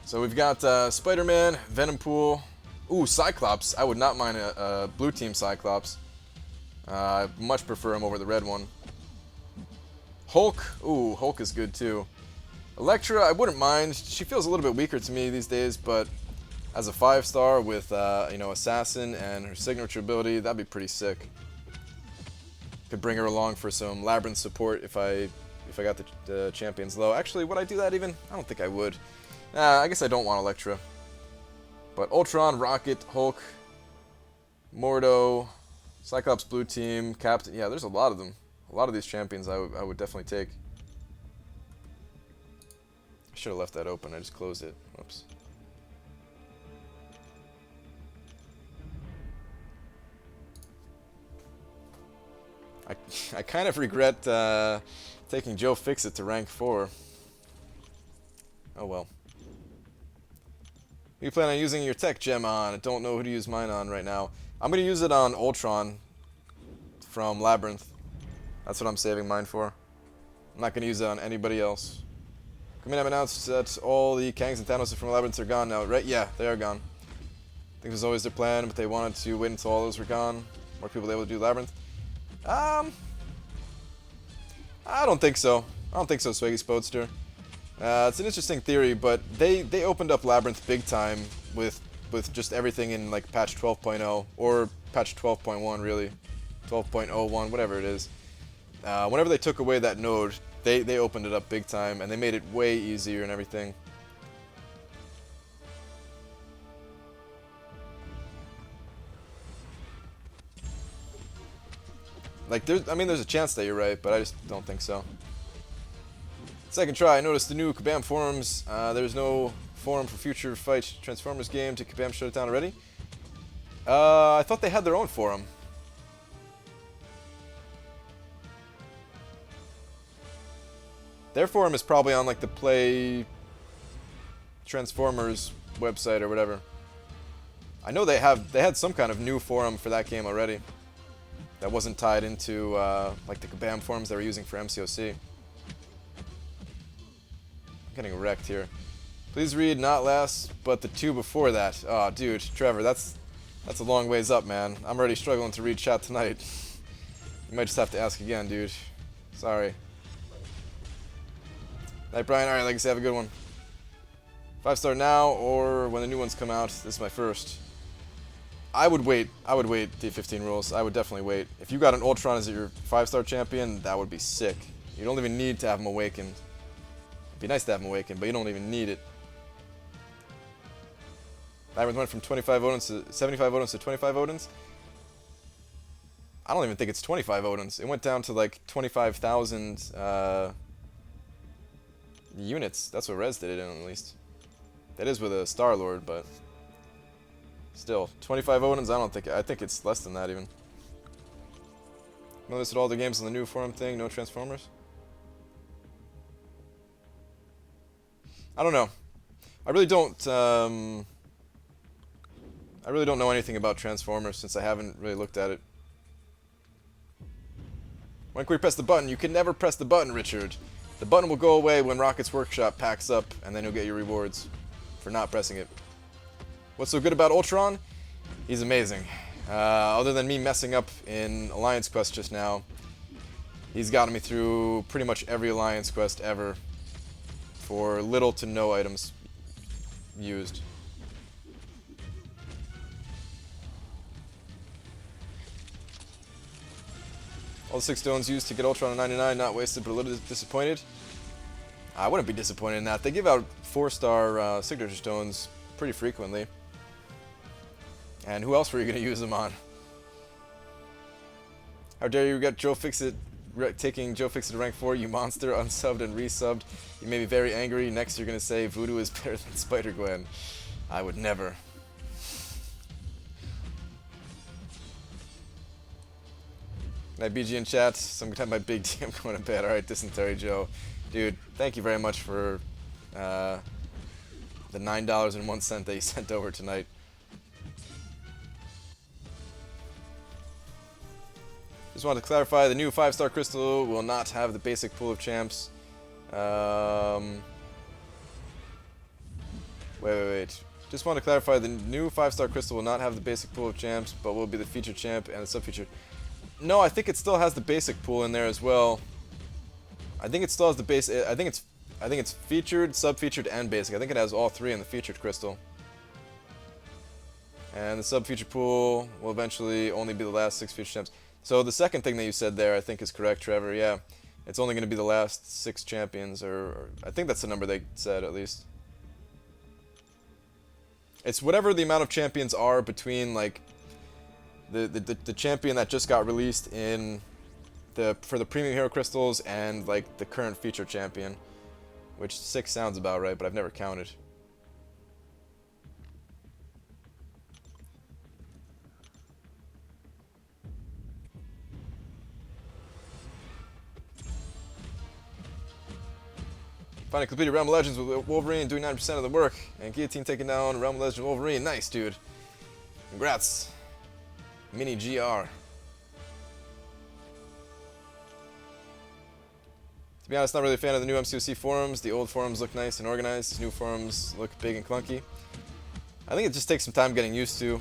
So we've got Spider-Man, Venompool. Ooh, Cyclops. I would not mind a blue team Cyclops. I much prefer him over the red one. Hulk. Ooh, Hulk is good too. Elektra, I wouldn't mind. She feels a little bit weaker to me these days, but as a 5-star with you know, Assassin and her signature ability, that'd be pretty sick. Could bring her along for some Labyrinth support if I got the champions low. Actually, would I do that even? I don't think I would. I guess I don't want Elektra. But Ultron, Rocket, Hulk, Mordo, Cyclops Blue Team, Captain. Yeah, there's a lot of them. A lot of these champions I would definitely take. should have left that open. I just closed it. Whoops. I kind of regret taking Joe Fixit to rank 4. Oh well. You plan on using your tech gem on? I don't know who to use mine on right now. I'm going to use it on Ultron from Labyrinth. That's what I'm saving mine for. I'm not going to use it on anybody else. Command have announced that all the Kangs and Thanos from Labyrinth are gone now, right? Yeah, they are gone. I think it was always their plan, but they wanted to wait until all those were gone. More people able to do Labyrinth. I don't think so. I don't think so, Swaggy Spodester. It's an interesting theory, but they opened up Labyrinth big time with just everything in like patch 12.0 or patch 12.1 really, 12.01, whatever it is. Whenever they took away that node, they opened it up big time and they made it way easier and everything. Like, there's a chance that you're right, but I just don't think so. Second try, I noticed the new Kabam forums. There's no forum for future Fight Transformers game. Did Kabam shut it down already? I thought they had their own forum. Their forum is probably on like the Play Transformers website or whatever. I know they had some kind of new forum for that game already. That wasn't tied into like the Kabam forums they were using for MCOC. I'm getting wrecked here. Please read not last, but the 2 before that. Oh, dude, Trevor, that's a long ways up, man. I'm already struggling to read chat tonight. You might just have to ask again, dude. Sorry. Night, Brian. All right, Legacy, have a good one. 5-star now or when the new ones come out. This is my first. I would wait. I would wait D15 rules. I would definitely wait. If you got an Ultron as your 5-star champion, that would be sick. You don't even need to have him awakened. It'd be nice to have him awakened, but you don't even need it. Labyrinth went from 25 Odins to 75 Odins to 25 Odins. I don't even think it's 25 Odins. It went down to like 25,000 units. That's what Rez did it in, at least. That is with a Star-Lord, but still, 25 Odins, I think it's less than that even. No listed all the games on the new forum thing, no Transformers? I don't know. I really don't know anything about Transformers since I haven't really looked at it. When can we press the button? You can never press the button, Richard. The button will go away when Rocket's Workshop packs up, and then you'll get your rewards for not pressing it. What's so good about Ultron? He's amazing. Other than me messing up in Alliance Quest just now, he's gotten me through pretty much every Alliance Quest ever for little to no items used. All the 6 stones used to get Ultron at 99, not wasted, but a little disappointed. I wouldn't be disappointed in that. They give out 4-star signature stones pretty frequently. And who else were you going to use them on? How dare you get Joe Fixit, taking Joe Fixit to rank 4, you monster, unsubbed and resubbed. You may be very angry. Next you're going to say Voodoo is better than Spider-Gwen. I would never. Night BG in chat. Sometime my big D, I'm going to bed. Alright, Dysentery Joe. Dude, thank you very much for the $9.01 that you sent over tonight. Just wanted to clarify, the new 5-star crystal will not have the basic pool of champs. Wait. Just want to clarify, the new 5-star crystal will not have the basic pool of champs, but will be the featured champ and the sub-featured. No, I think it still has the basic pool in there as well. I think it still has the base. I think it's featured, sub-featured, and basic. I think it has all 3 in the featured crystal. And the sub-featured pool will eventually only be the last 6 featured champs. So the second thing that you said there, I think, is correct, Trevor. Yeah, it's only going to be the last 6 champions, or I think that's the number they said at least. It's whatever the amount of champions are between like the champion that just got released in for the premium hero crystals and like the current feature champion. which 6 sounds about right, but I've never counted. Finally completed Realm of Legends with Wolverine doing 9% of the work, and Guillotine taking down Realm of Legends Wolverine. Nice, dude. Congrats. Mini GR. To be honest, not really a fan of the new MCOC forums. The old forums look nice and organized. These new forums look big and clunky. I think it just takes some time getting used to.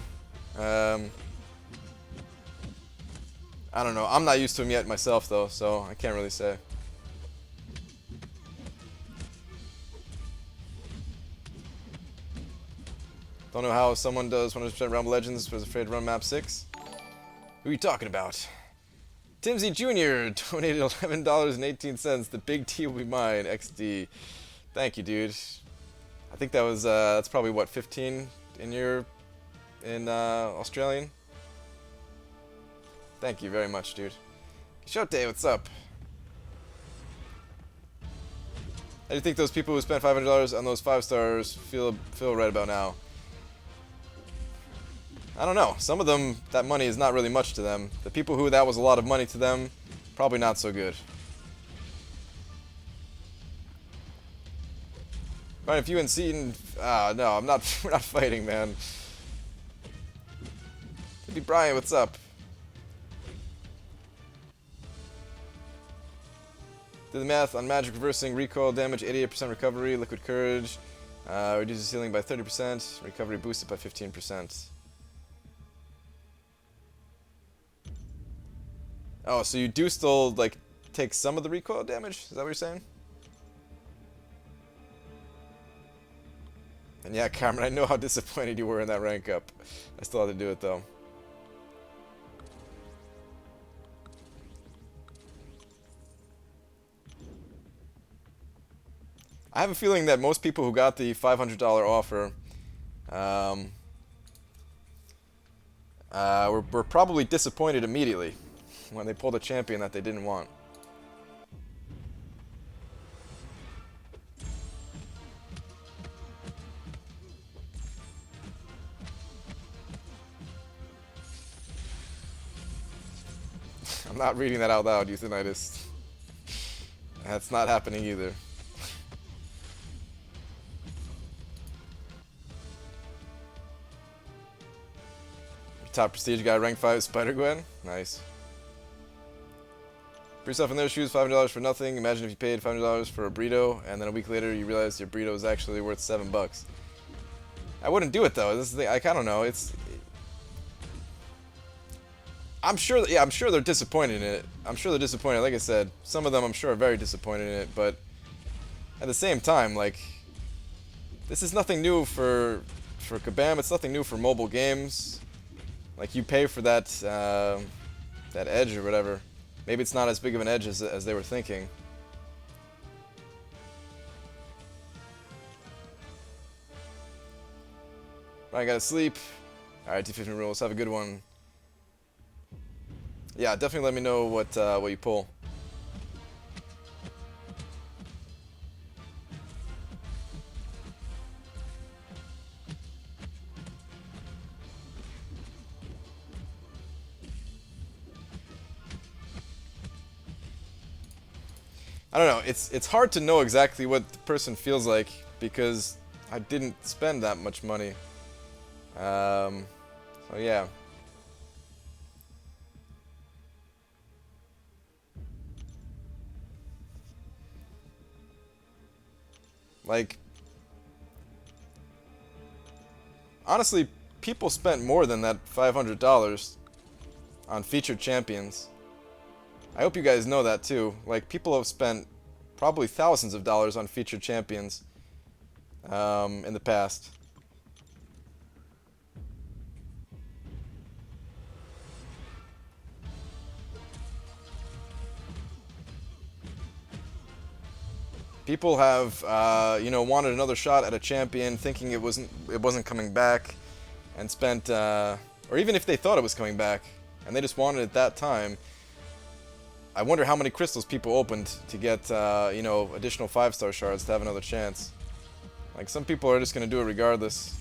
I don't know. I'm not used to them yet myself, though, so I can't really say. Don't know how someone does 100% Realm of Legends was afraid to run map 6. Who are you talking about? Timsy Jr. donated $11.18. The big T will be mine. XD. Thank you, dude. I think that was that's probably what, 15 in Australian. Thank you very much, dude. Quixote, what's up? How do you think those people who spent $500 on those 5 stars feel right about now? I don't know. Some of them, that money is not really much to them. The people who that was a lot of money to them, probably not so good. Right, if you and Seaton... no, I'm not... We're not fighting, man. Maybe Brian, what's up? Did the math on magic reversing, recoil damage, 88% recovery, liquid courage, reduces healing by 30%, recovery boosted by 15%. Oh, so you do still, like, take some of the recoil damage? Is that what you're saying? And yeah, Cameron, I know how disappointed you were in that rank up. I still had to do it, though. I have a feeling that most people who got the $500 offer were probably disappointed immediately when they pulled a champion that they didn't want. I'm not reading that out loud, Euthanitis. That's not happening either. Top prestige guy, rank 5, Spider-Gwen. Nice. Put yourself in their shoes, $500 for nothing. Imagine if you paid $500 for a burrito, and then a week later you realize your burrito is actually worth $7. I wouldn't do it though. This is the thing. I don't know. I'm sure. Yeah, I'm sure they're disappointed in it. I'm sure they're disappointed. Like I said, some of them I'm sure are very disappointed in it. But at the same time, like, this is nothing new for Kabam. It's nothing new for mobile games. Like, you pay for that that edge or whatever. Maybe it's not as big of an edge as they were thinking. I gotta sleep. Alright, T15 rules. Have a good one. Yeah, definitely let me know what you pull. I don't know, it's hard to know exactly what the person feels like because I didn't spend that much money. So yeah. Like, honestly, people spent more than that $500 on featured champions. I hope you guys know that too. Like, people have spent probably thousands of dollars on featured champions in the past. People have, you know, wanted another shot at a champion, thinking it wasn't coming back, and spent, or even if they thought it was coming back, and they just wanted it that time. I wonder how many crystals people opened to get, you know, additional 5-star shards to have another chance. Like, some people are just gonna do it regardless.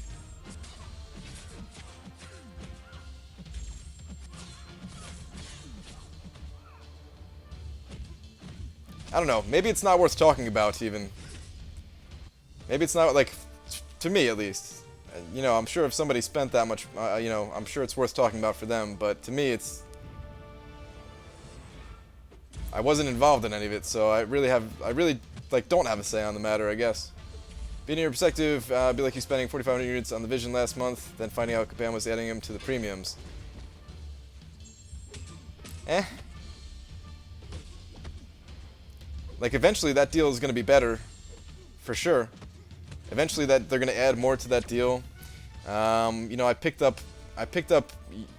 I don't know. Maybe it's not worth talking about, even. Maybe it's not, like, to me, at least. You know, I'm sure if somebody spent that much, you know, I'm sure it's worth talking about for them, but to me, it's... I wasn't involved in any of it, so I really, like, don't have a say on the matter, I guess. Being in your perspective, be like you spending 4,500 units on the Vision last month, then finding out Kabam was adding them to the premiums. Eh. Like, eventually that deal is going to be better, for sure. Eventually that they're going to add more to that deal. You know, I picked up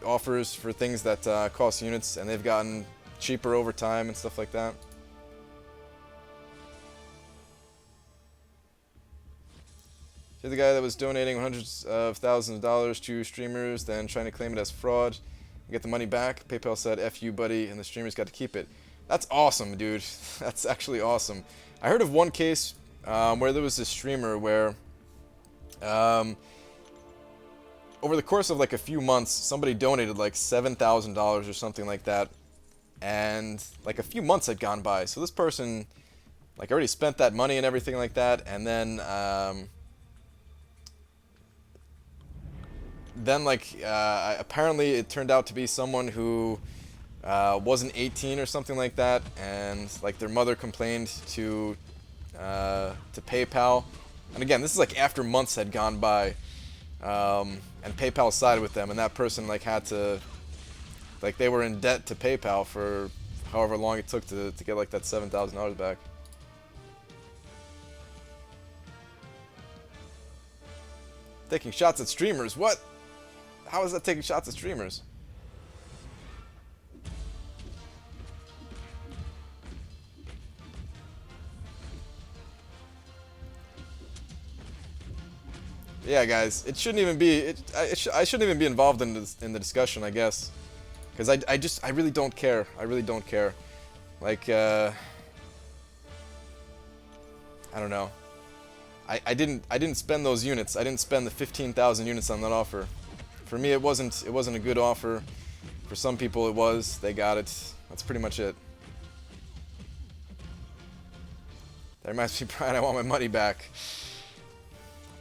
offers for things that cost units, and they've gotten cheaper over time and stuff like that. You're the guy that was donating hundreds of thousands of dollars to streamers, then trying to claim it as fraud and get the money back. PayPal said, "F you, buddy," and the streamers got to keep it. That's awesome, dude. That's actually awesome. I heard of one case where there was a streamer where, over the course of like a few months, somebody donated like $7,000 or something like that, and like a few months had gone by. So this person, like, already spent that money and everything like that, and then apparently it turned out to be someone who wasn't 18 or something like that, and like their mother complained to PayPal, and again, this is like after months had gone by, and PayPal sided with them, and that person like had to, like, they were in debt to PayPal for however long it took to get like that $7,000 back. Taking shots at streamers? What? How is that taking shots at streamers? Yeah, guys, it shouldn't even be. I shouldn't even be involved in the discussion, I guess, because I really don't care. I really don't care. Like, I don't know. I didn't spend those units. I didn't spend the 15,000 units on that offer. For me, it wasn't a good offer. For some people, it was. They got it. That's pretty much it. That reminds me, Brian, I want my money back.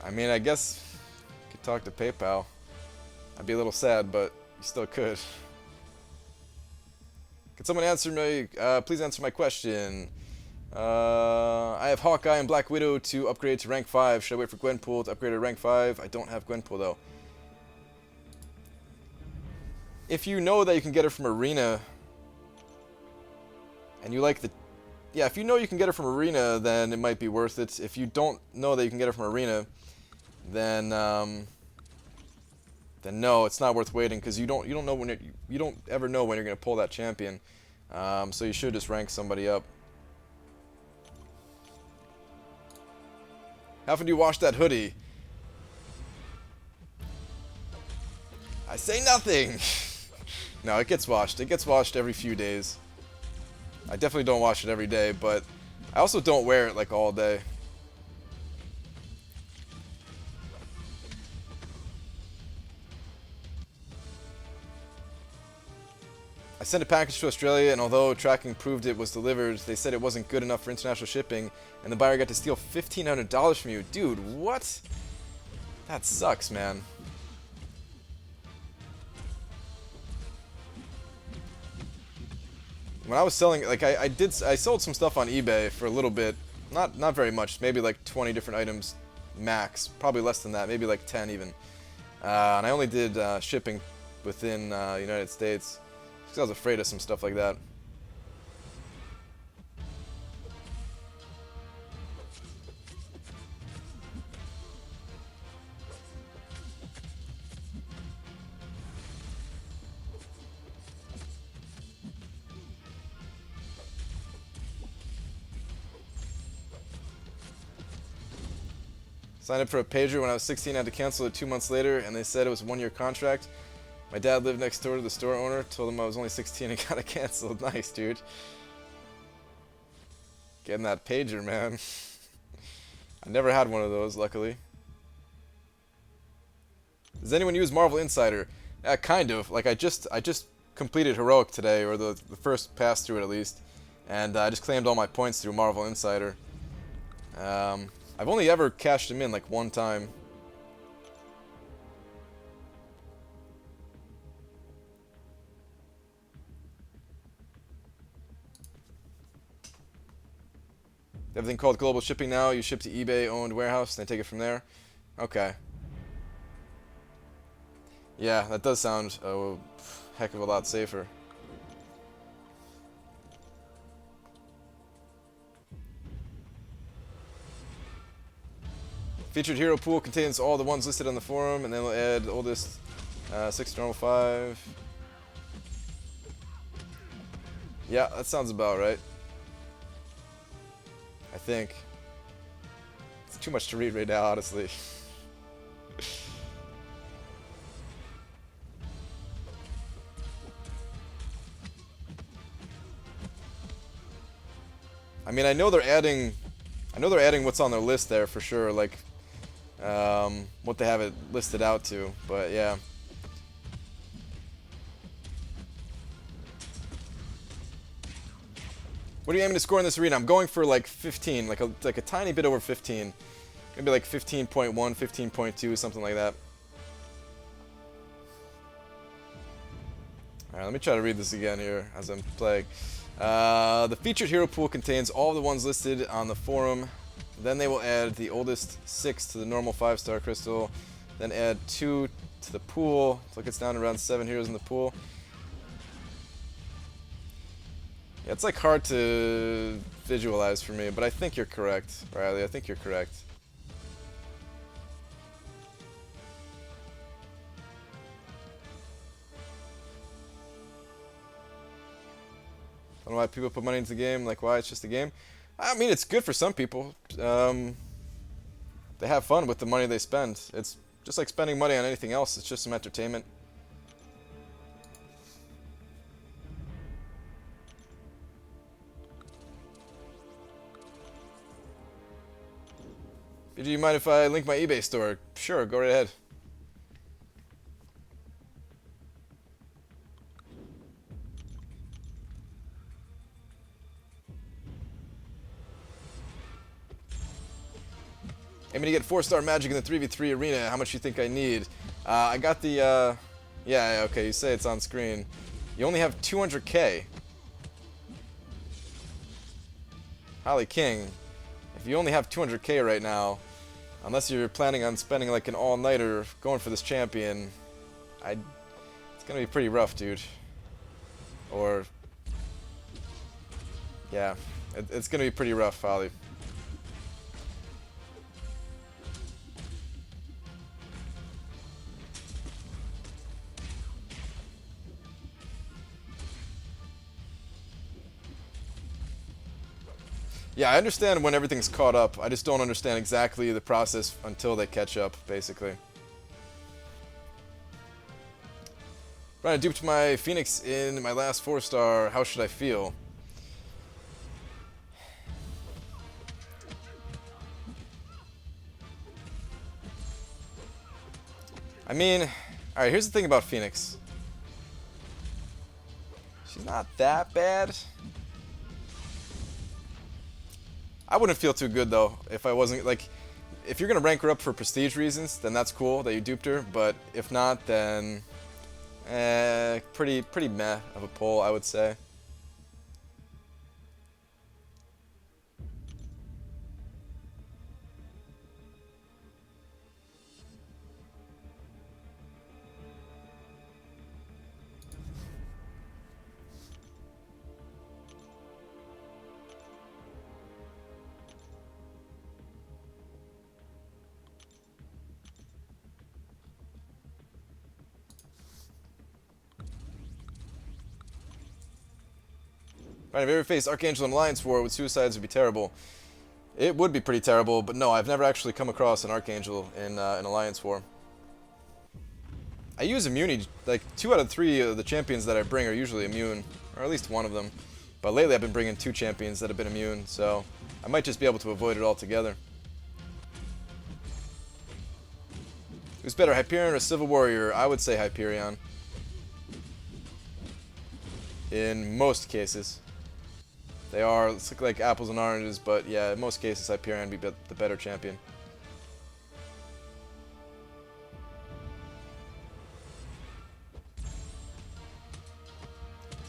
I mean, I guess you could talk to PayPal. I'd be a little sad, but you still could. Could someone answer me? Please answer my question. I have Hawkeye and Black Widow to upgrade to rank 5. Should I wait for Gwenpool to upgrade to rank 5? I don't have Gwenpool, though. If you know that you can get her from Arena, and you like the... Yeah, if you know you can get her from Arena, then it might be worth it. If you don't know that you can get her from Arena, then no, it's not worth waiting, because you don't know when you don't ever know when you're gonna pull that champion. So you should just rank somebody up. How often do you wash that hoodie? I say nothing. No, it gets washed. It gets washed every few days. I definitely don't wash it every day, but I also don't wear it like all day. I sent a package to Australia, and although tracking proved it was delivered, they said it wasn't good enough for international shipping, and the buyer got to steal $1,500 from you. Dude, what? That sucks, man. When I was selling, like, I sold some stuff on eBay for a little bit. Not very much, maybe like 20 different items max. Probably less than that, maybe like 10 even. And I only did shipping within United States, because I was afraid of some stuff like that. Signed up for a pager when I was 16, I had to cancel it 2 months later, and they said it was a 1-year contract. My dad lived next door to the store owner, told him I was only 16 and got it canceled. Nice, dude. Getting that pager, man. I never had one of those, luckily. Does anyone use Marvel Insider? Kind of. Like I just completed Heroic today, or the first pass through it at least, and I just claimed all my points through Marvel Insider. I've only ever cashed them in like one time. Everything called global shipping now. You ship to eBay-owned warehouse, and they take it from there. Okay. Yeah, that does sound a heck of a lot safer. Featured hero pool contains all the ones listed on the forum, and then we'll add the oldest 6 to normal 5. Yeah, that sounds about right. I think. It's too much to read right now, honestly. I mean, I know they're adding what's on their list there for sure, like what they have it listed out to, but yeah. What are you aiming to score in this arena? I'm going for like 15, like a tiny bit over 15. Maybe like 15.1, 15.2, something like that. Alright, let me try to read this again here as I'm playing. The featured hero pool contains all the ones listed on the forum. Then they will add the oldest 6 to the normal 5-star crystal. Then add 2 to the pool. So it gets down to around 7 heroes in the pool. Yeah, it's like hard to visualize for me, but I think you're correct, Riley. I think you're correct. I don't know why people put money into the game, like why it's just a game. I mean, it's good for some people. They have fun with the money they spend. It's just like spending money on anything else. It's just some entertainment. Do you mind if I link my eBay store? Sure, go right ahead. Aiming to get 4-star magic in the 3v3 arena. How much do you think I need? I got the, yeah, okay, you say it's on screen. You only have 200k. Holly King, if you only have 200k right now, unless you're planning on spending like an all-nighter going for this champion, it's gonna be pretty rough, dude. Or, yeah, it's gonna be pretty rough, Holly. Yeah, I understand when everything's caught up. I just don't understand exactly the process until they catch up, basically. Right, I duped my Phoenix in my last 4-star. How should I feel? I mean, alright, here's the thing about Phoenix. She's not that bad. I wouldn't feel too good though if I wasn't like, if you're gonna rank her up for prestige reasons, then that's cool that you duped her. But if not, then pretty meh of a pull, I would say. Right, if you ever faced Archangel in Alliance War with suicides, would be terrible. It would be pretty terrible, but no, I've never actually come across an Archangel in Alliance War. I use immunity, like 2 out of 3 of the champions that I bring are usually immune, or at least one of them. But lately I've been bringing 2 champions that have been immune, so I might just be able to avoid it altogether. Who's better, Hyperion or Civil Warrior? I would say Hyperion. In most cases. They are, it's like apples and oranges, but yeah, in most cases Hyperion would be the better champion.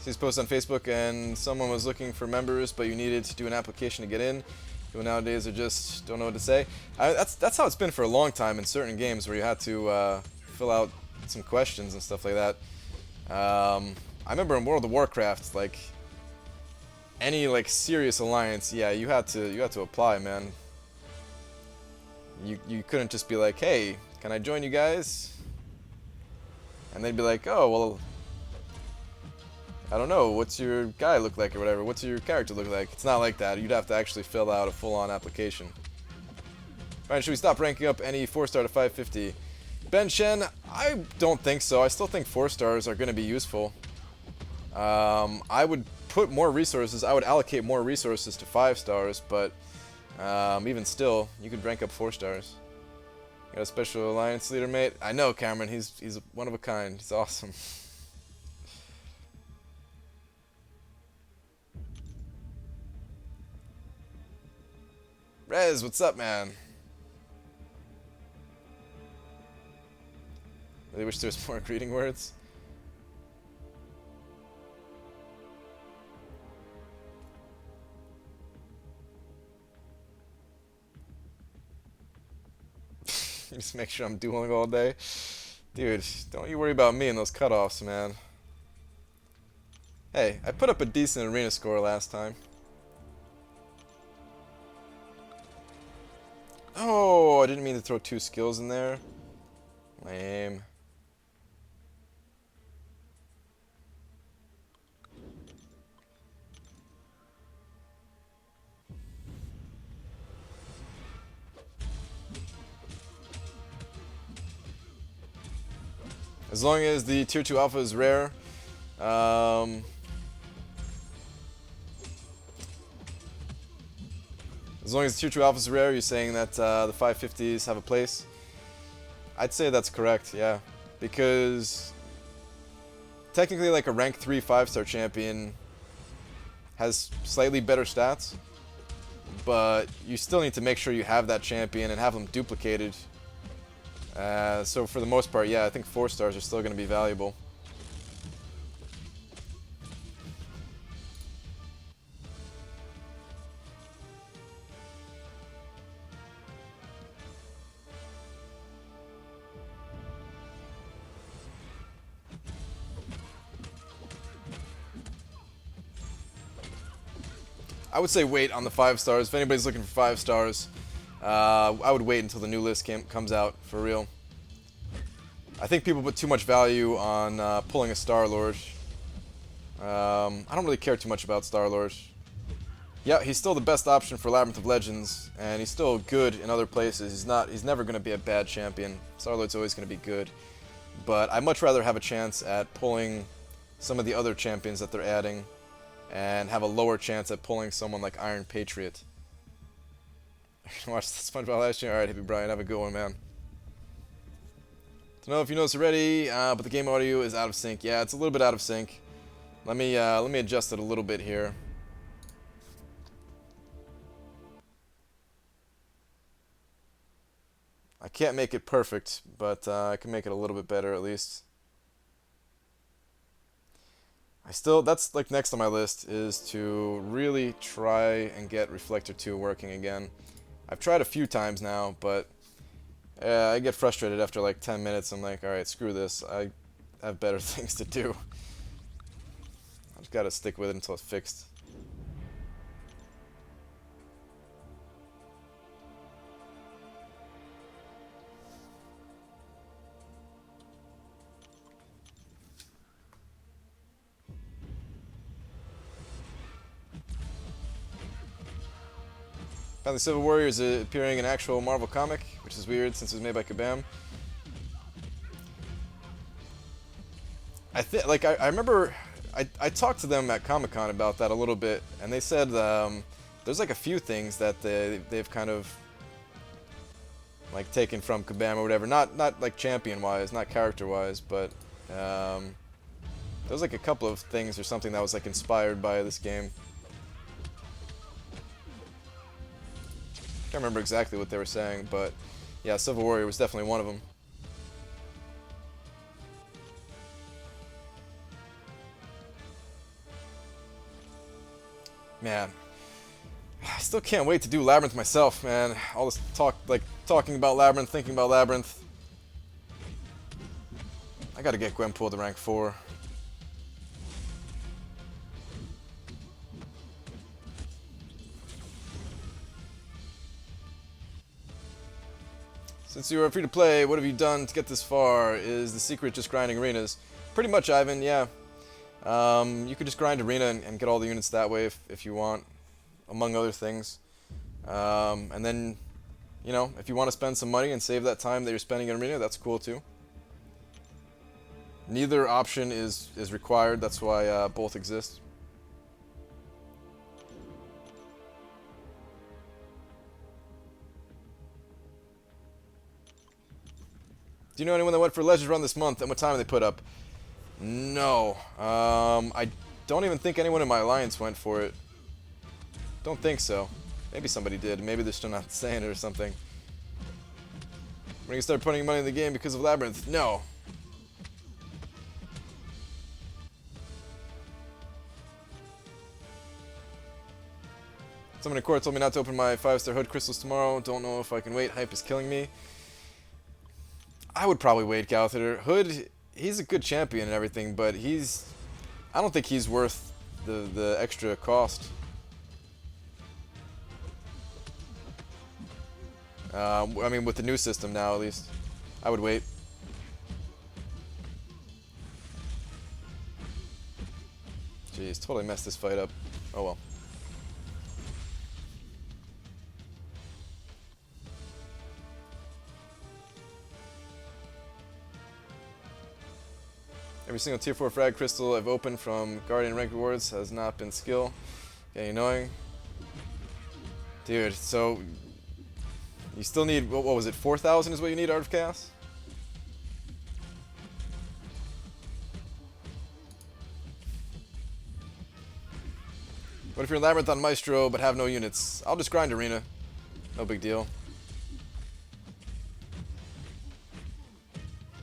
He's posted on Facebook, and someone was looking for members, but you needed to do an application to get in. People nowadays are just don't know what to say. That's how it's been for a long time in certain games where you had to fill out some questions and stuff like that. I remember in World of Warcraft, like any like serious alliance, yeah, you had to apply, man. You couldn't just be like, hey, can I join you guys? And they'd be like, oh well, I don't know, what's your guy look like or whatever, what's your character look like? It's not like that. You'd have to actually fill out a full-on application. Alright, should we stop ranking up any 4-star to 550? Ben Shen, I don't think so. I still think 4 stars are going to be useful. I would put more resources, I would allocate more resources to 5 stars, but even still, you could rank up 4 stars. You got a special alliance leader, mate? I know, Cameron, he's one of a kind. He's awesome. Rez, what's up, man? Really wish there was more greeting words. Just make sure I'm dueling all day. Dude, don't you worry about me and those cutoffs, man. Hey, I put up a decent arena score last time. Oh, I didn't mean to throw 2 skills in there. Lame. As long as the tier 2 alpha is rare, as long as the tier 2 alpha is rare, you're saying that the 550s have a place? I'd say that's correct, yeah. Because technically like a rank 3 5-star champion has slightly better stats, but you still need to make sure you have that champion and have them duplicated. So for the most part, yeah, I think 4 stars are still going to be valuable. I would say wait on the 5 stars. If anybody's looking for 5 stars, I would wait until the new list comes out, for real. I think people put too much value on pulling a Star-Lord. I don't really care too much about Star-Lord. Yeah, he's still the best option for Labyrinth of Legends, and he's still good in other places. He's never going to be a bad champion. Star-Lord's always going to be good. But I'd much rather have a chance at pulling some of the other champions that they're adding, and have a lower chance at pulling someone like Iron Patriot. Watch the SpongeBob last year. Alright, Hippie Brian, have a good one, man. Don't know if you noticed already, but the game audio is out of sync. Yeah, it's a little bit out of sync. Let me adjust it a little bit here. I can't make it perfect, but I can make it a little bit better at least. That's like next on my list, is to really try and get Reflector 2 working again. I've tried a few times now, but I get frustrated after like 10 minutes. I'm like, alright, screw this. I have better things to do. I just gotta stick with it until it's fixed. Found the Civil Warrior is appearing in an actual Marvel comic, which is weird since it was made by Kabam. I remember I talked to them at Comic-Con about that a little bit, and they said there's like a few things that they've kind of like taken from Kabam or whatever. Not like champion-wise, not character-wise, but there was like a couple of things or something that was like inspired by this game. Can't remember exactly what they were saying, but yeah, Civil Warrior was definitely one of them. Man, I still can't wait to do Labyrinth myself, man. All this talk, like talking about Labyrinth, thinking about Labyrinth. I gotta get Gwenpool to rank 4. Since you are free to play, what have you done to get this far? Is the secret just grinding arenas? Pretty much, Ivan, yeah. You could just grind arena and get all the units that way if you want, among other things. And then, you know, if you want to spend some money and save that time that you're spending in arena, that's cool too. Neither option is required, that's why both exist. Do you know anyone that went for Legends Run this month, and what time they put up? No. I don't even think anyone in my alliance went for it. Don't think so. Maybe somebody did. Maybe they're still not saying it or something. When you start putting money in the game because of Labyrinth? No. Someone in court told me not to open my 5-star hood crystals tomorrow. Don't know if I can wait. Hype is killing me. I would probably wait, Gallagher. Hood, he's a good champion and everything, but I don't think he's worth the extra cost. I mean, with the new system now, at least. I would wait. Jeez, totally messed this fight up. Oh well. Every single tier 4 frag crystal I've opened from Guardian rank rewards has not been skill. Getting annoying. Dude, so you still need, what was it, 4,000 is what you need, Art of Chaos? What if you're in Labyrinth on Maestro but have no units? I'll just grind Arena. No big deal.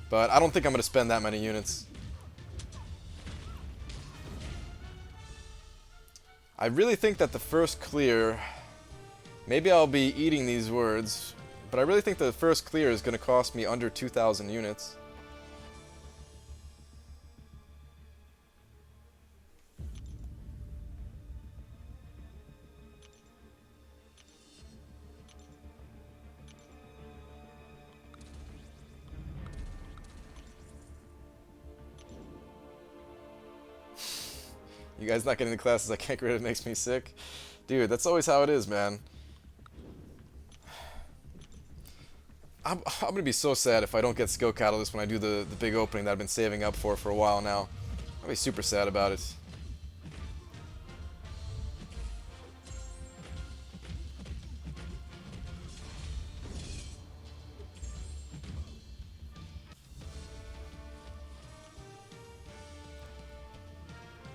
But I don't think I'm going to spend that many units. I really think that the first clear, maybe I'll be eating these words, but I really think that the first clear is going to cost me under 2,000 units. You guys not getting the classes I can't get rid of makes me sick. Dude, that's always how it is, man. I'm gonna be so sad if I don't get Skill Catalyst when I do the big opening that I've been saving up for a while now. I'll be super sad about it.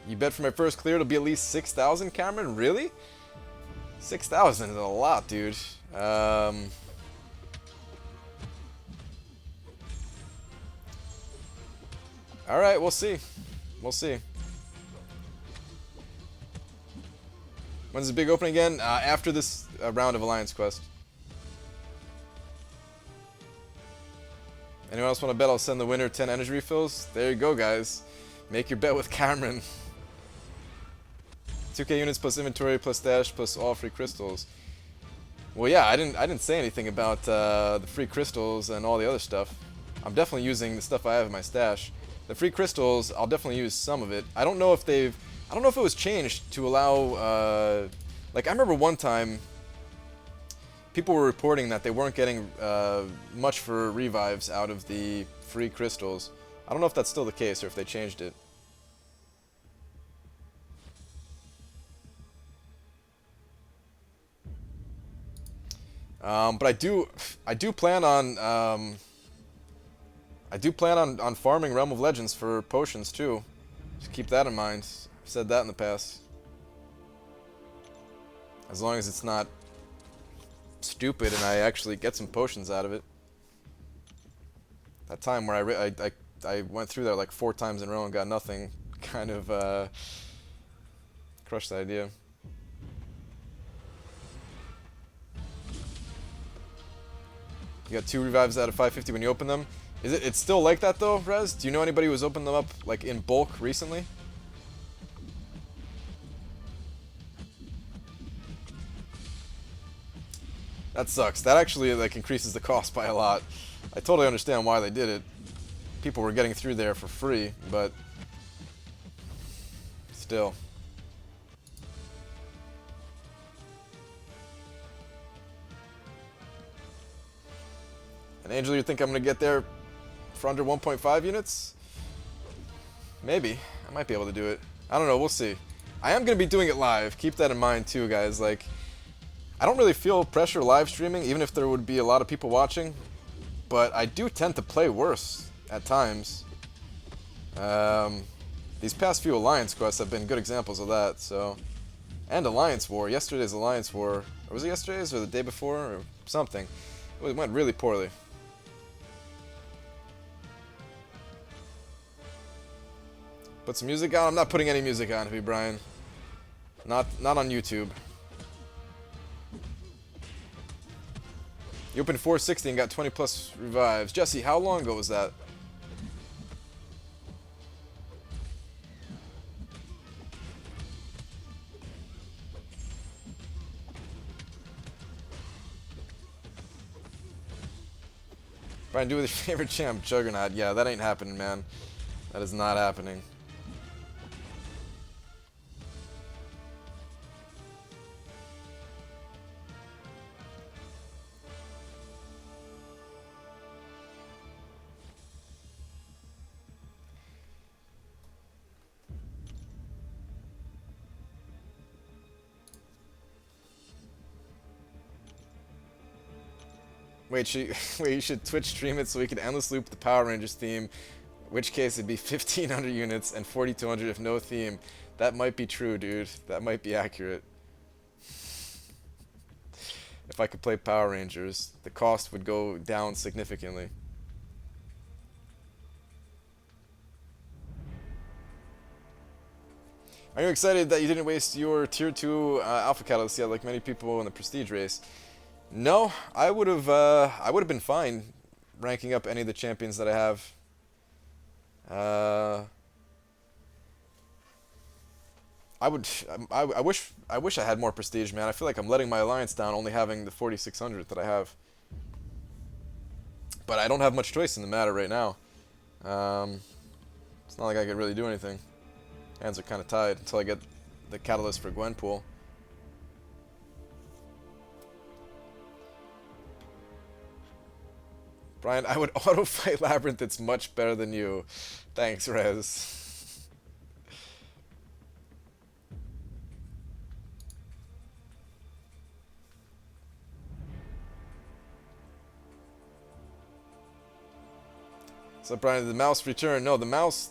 You bet for my first clear it'll be at least 6,000, Cameron? Really? 6,000 is a lot, dude. Alright, we'll see. We'll see. When's the big opening again? After this round of Alliance Quest. Anyone else want to bet I'll send the winner 10 energy refills? There you go, guys. Make your bet with Cameron. 2k units plus inventory plus stash plus all free crystals. Well, yeah, I didn't say anything about the free crystals and all the other stuff. I'm definitely using the stuff I have in my stash. The free crystals, I'll definitely use some of it. I don't know if it was changed to allow, like I remember one time people were reporting that they weren't getting much for revives out of the free crystals. I don't know if that's still the case or if they changed it. But I do plan on, on farming Realm of Legends for potions too. Just keep that in mind. I've said that in the past. As long as it's not stupid and I actually get some potions out of it. That time where I went through there like 4 times in a row and got nothing, kind of crushed the idea. You got 2 revives out of 550 when you open them. It's still like that though, Rez? Do you know anybody who's opened them up like in bulk recently? That sucks. That actually like increases the cost by a lot. I totally understand why they did it. People were getting through there for free, but still. And Angel, you think I'm gonna get there for under 1.5 units? Maybe. I might be able to do it. I don't know, we'll see. I am gonna be doing it live. Keep that in mind too, guys. Like, I don't really feel pressure live streaming, even if there would be a lot of people watching. But I do tend to play worse at times. These past few Alliance quests have been good examples of that, so... And Alliance War. Yesterday's Alliance War... Or was it yesterday's or the day before? Or something. It went really poorly. Put some music on? I'm not putting any music on, Heavy Brian. Not on YouTube. You opened 460 and got 20 plus revives. Jesse, how long ago was that? Brian, do with your favorite champ, Juggernaut. Yeah, that ain't happening, man. That is not happening. Wait, you should Twitch stream it so we can endless loop the Power Rangers theme, in which case it'd be 1,500 units and 4,200 if no theme. That might be true, dude. That might be accurate. If I could play Power Rangers, the cost would go down significantly. Are you excited that you didn't waste your Tier 2 Alpha Catalyst yet like many people in the Prestige race? No, I would have been fine ranking up any of the champions that I have. I wish I had more prestige, man. I feel like I'm letting my alliance down only having the 4,600 that I have. But I don't have much choice in the matter right now. It's not like I could really do anything. Hands are kind of tied until I get the catalyst for Gwenpool. Brian, I would auto-fight Labyrinth. It's much better than you. Thanks, Rez. So, Brian, did the mouse return? No, the mouse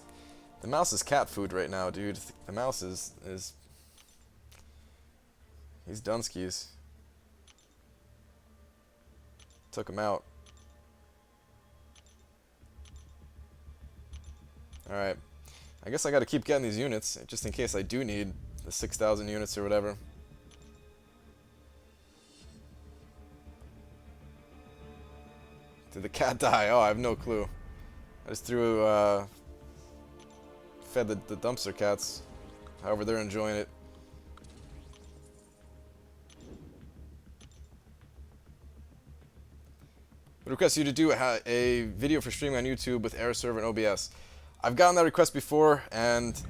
is cat food right now, dude. The mouse is he's Dunskies. Took him out. Alright. I guess I gotta keep getting these units, just in case I do need the 6,000 units or whatever. Did the cat die? Oh, I have no clue. I just fed the dumpster cats. However, they're enjoying it. I request you to do a video for streaming on YouTube with Air Server and OBS. I've gotten that request before, and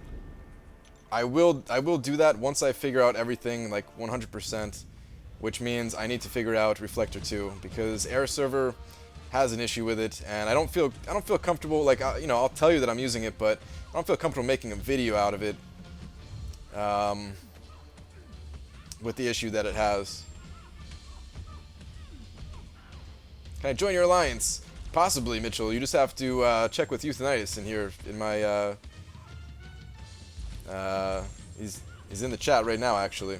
I will do that once I figure out everything like 100%, which means I need to figure out Reflector 2 because Air Server has an issue with it, and I don't feel comfortable. Like you know, I'll tell you that I'm using it, but I don't feel comfortable making a video out of it with the issue that it has. Can I join your alliance? Possibly, Mitchell. You just have to check with Euthanitis in here in my he's in the chat right now, actually.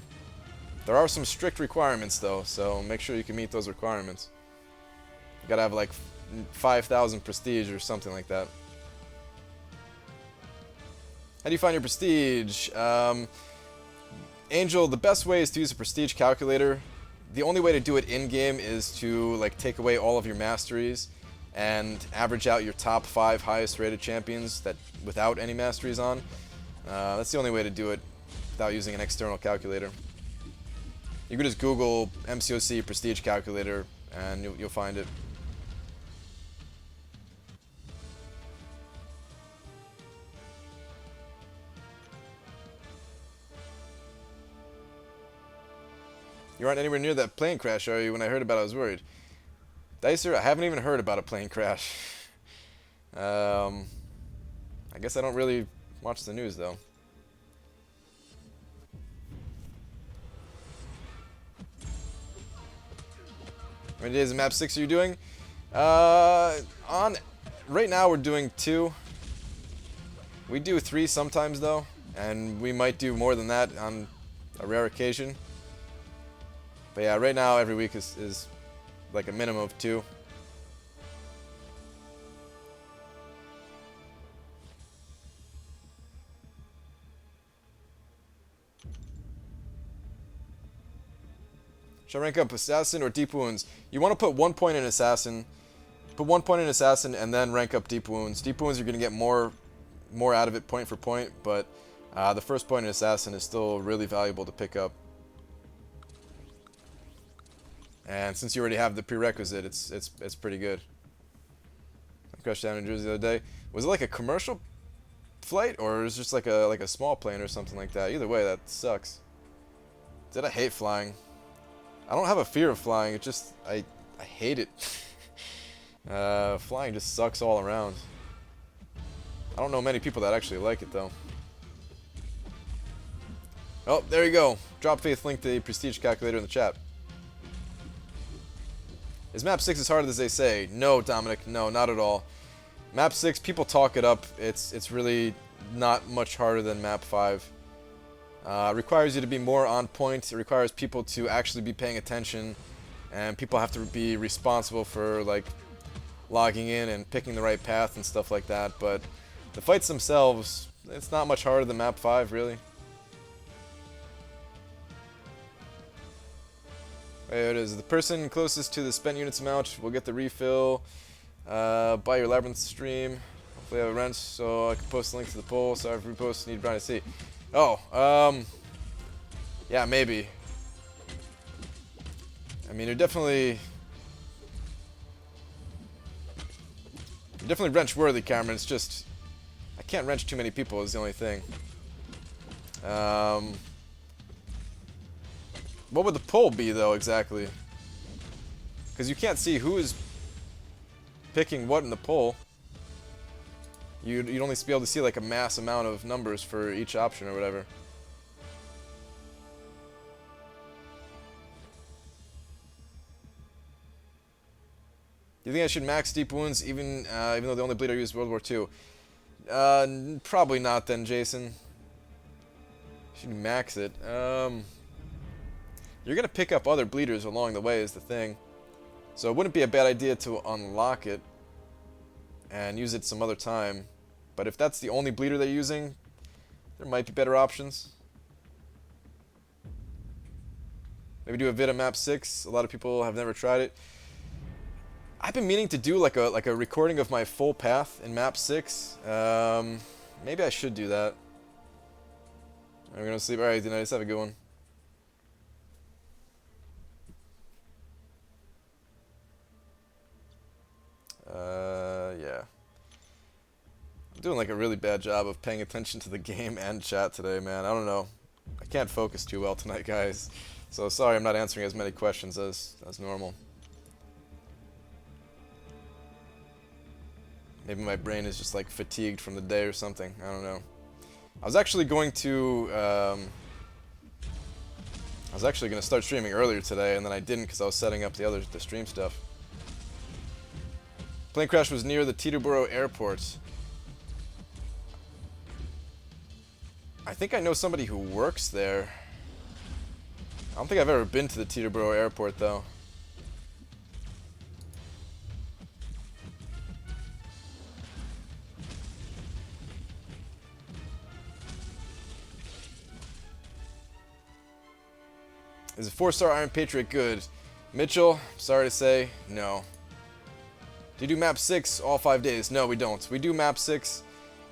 There are some strict requirements, though, so make sure you can meet those requirements. You gotta have, like, 5,000 prestige or something like that. How do you find your prestige? Angel, the best way is to use a prestige calculator. The only way to do it in-game is to, like, take away all of your masteries and average out your top 5 highest rated champions that without any masteries on. That's the only way to do it without using an external calculator. You can just Google MCOC Prestige Calculator and you'll find it. You aren't anywhere near that plane crash, are you? When I heard about it, I was worried. Dicer, I haven't even heard about a plane crash. I guess I don't really watch the news, though. How many days of map 6 are you doing? Right now we're doing 2. We do 3 sometimes, though, and we might do more than that on a rare occasion. But yeah, right now every week is like a minimum of 2. Should I rank up Assassin or Deep Wounds? You want to put 1 point in Assassin. Put 1 point in Assassin and then rank up Deep Wounds. Deep Wounds, you're going to get more out of it point for point, but the first point in Assassin is still really valuable to pick up. And since you already have the prerequisite, it's pretty good. I crashed down in Jersey the other day. Was it like a commercial flight, or was it just like a small plane or something like that? Either way, that sucks. Did I hate flying? I don't have a fear of flying. It just I hate it. Flying just sucks all around. I don't know many people that actually like it though. Oh, there you go. Drop Faith linked the prestige calculator in the chat. Is map 6 as hard as they say? No, Dominic, no, not at all. Map 6, people talk it up. It's really not much harder than map 5. It requires you to be more on point. It requires people to actually be paying attention, and people have to be responsible for like logging in and picking the right path and stuff like that. But the fights themselves, it's not much harder than map 5, really. There it is. The person closest to the spent units amount will get the refill. Buy your Labyrinth stream. Hopefully I have a wrench so I can post the link to the poll. Sorry for repost, need Brian to see. Oh, yeah, maybe. I mean, you're definitely wrench worthy, Cameron. It's just I can't wrench too many people is the only thing. What would the poll be, though, exactly? Because you can't see who is picking what in the poll. You'd only be able to see, like, a mass amount of numbers for each option or whatever. Do you think I should max Deep Wounds even though the only bleed I used World War II? Probably not then, Jason. Should max it. You're going to pick up other bleeders along the way is the thing. So it wouldn't be a bad idea to unlock it and use it some other time. But if that's the only bleeder they're using, there might be better options. Maybe do a vid on map 6. A lot of people have never tried it. I've been meaning to do like a recording of my full path in map 6. Maybe I should do that. I'm going to sleep. Alright, then I just have a good one. Yeah. I'm doing like a really bad job of paying attention to the game and chat today, man. I don't know. I can't focus too well tonight, guys. So sorry I'm not answering as many questions as normal. Maybe my brain is just like fatigued from the day or something. I don't know. I was actually going to start streaming earlier today, and then I didn't because I was setting up the stream stuff. Plane crash was near the Teterboro airport. I think I know somebody who works there. I don't think I've ever been to the Teterboro airport, though. Is a 4-star Iron Patriot good? Mitchell, sorry to say, no. Do you do map 6 all 5 days? No, we don't. We do map 6.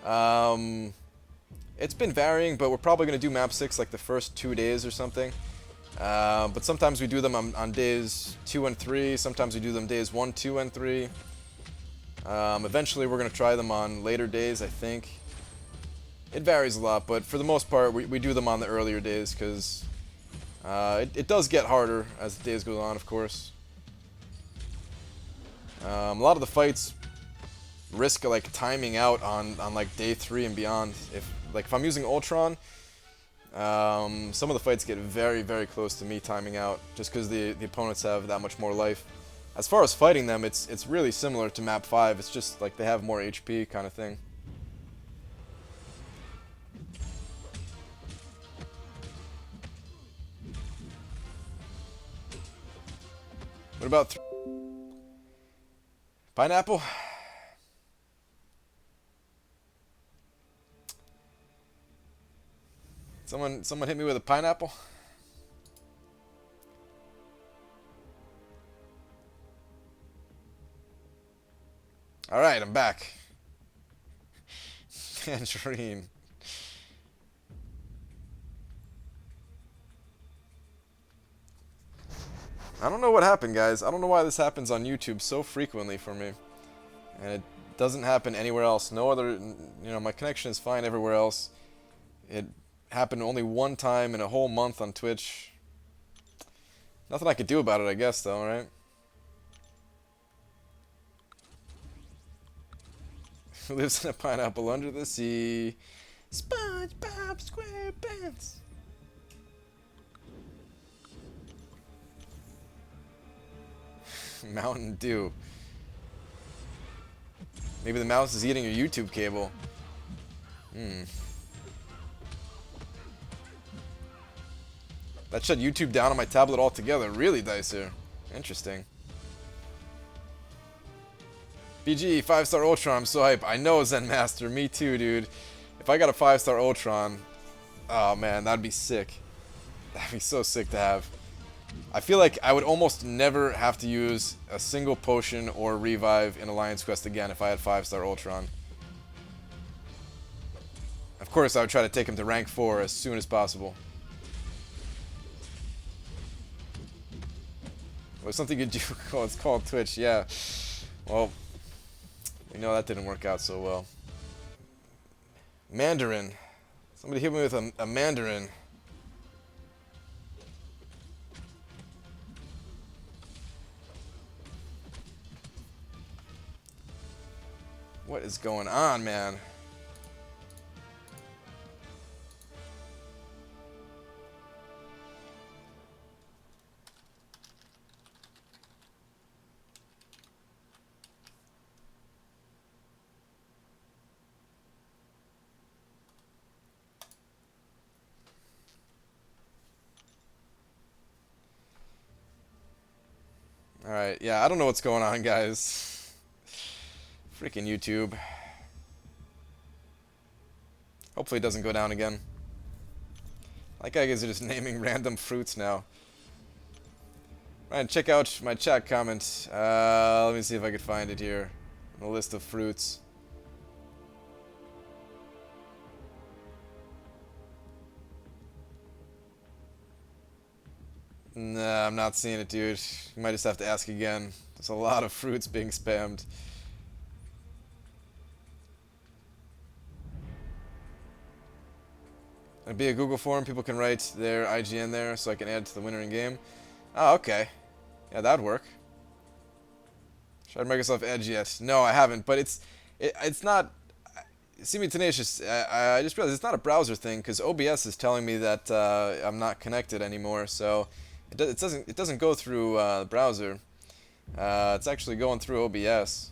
It's been varying, but we're probably going to do map 6 like the first 2 days or something. But sometimes we do them on days 2 and 3. Sometimes we do them days 1, 2, and 3. Eventually we're going to try them on later days, I think. It varies a lot, but for the most part we do them on the earlier days because it does get harder as the days go on, of course. A lot of the fights risk like timing out on like day 3 and beyond. If I'm using Ultron, some of the fights get very, very close to me timing out just because the opponents have that much more life. As far as fighting them, it's really similar to map 5. It's just like they have more HP kind of thing. What about pineapple? Someone hit me with a pineapple? Alright, I'm back. Tangerine. I don't know what happened, guys. I don't know why this happens on YouTube so frequently for me. And it doesn't happen anywhere else. No other, my connection is fine everywhere else. It happened only one time in a whole month on Twitch. Nothing I could do about it, I guess, though, right? Who lives in a pineapple under the sea? SpongeBob SquarePants. Mountain Dew. Maybe the mouse is eating your YouTube cable. That shut YouTube down on my tablet altogether. Really, Dicer? Interesting. BG, 5-star Ultron, I'm so hype. I know, Zen Master. Me too, dude. If I got a 5-star Ultron, oh man, that'd be sick. That'd be so sick to have. I feel like I would almost never have to use a single potion or revive in Alliance Quest again if I had 5-star Ultron. Of course, I would try to take him to rank 4 as soon as possible. Well, something you do. Oh, it's called Twitch, yeah. Well, we know that didn't work out so well. Mandarin. Somebody hit me with a mandarin. What is going on, man? Alright, yeah, I don't know what's going on, guys. Freaking YouTube. Hopefully it doesn't go down again. I like how you guys are just naming random fruits now. Alright, check out my chat comment. Let me see if I can find it here. The list of fruits. Nah, I'm not seeing it, dude. You might just have to ask again. There's a lot of fruits being spammed. It'd be a Google form. People can write their IGN there so I can add to the winner in game. Oh, okay. Yeah, that'd work. Tried Microsoft Edge yet? No, I haven't. But it's not. See me tenacious. I just realized it's not a browser thing because OBS is telling me that I'm not connected anymore. So it doesn't go through the browser. It's actually going through OBS.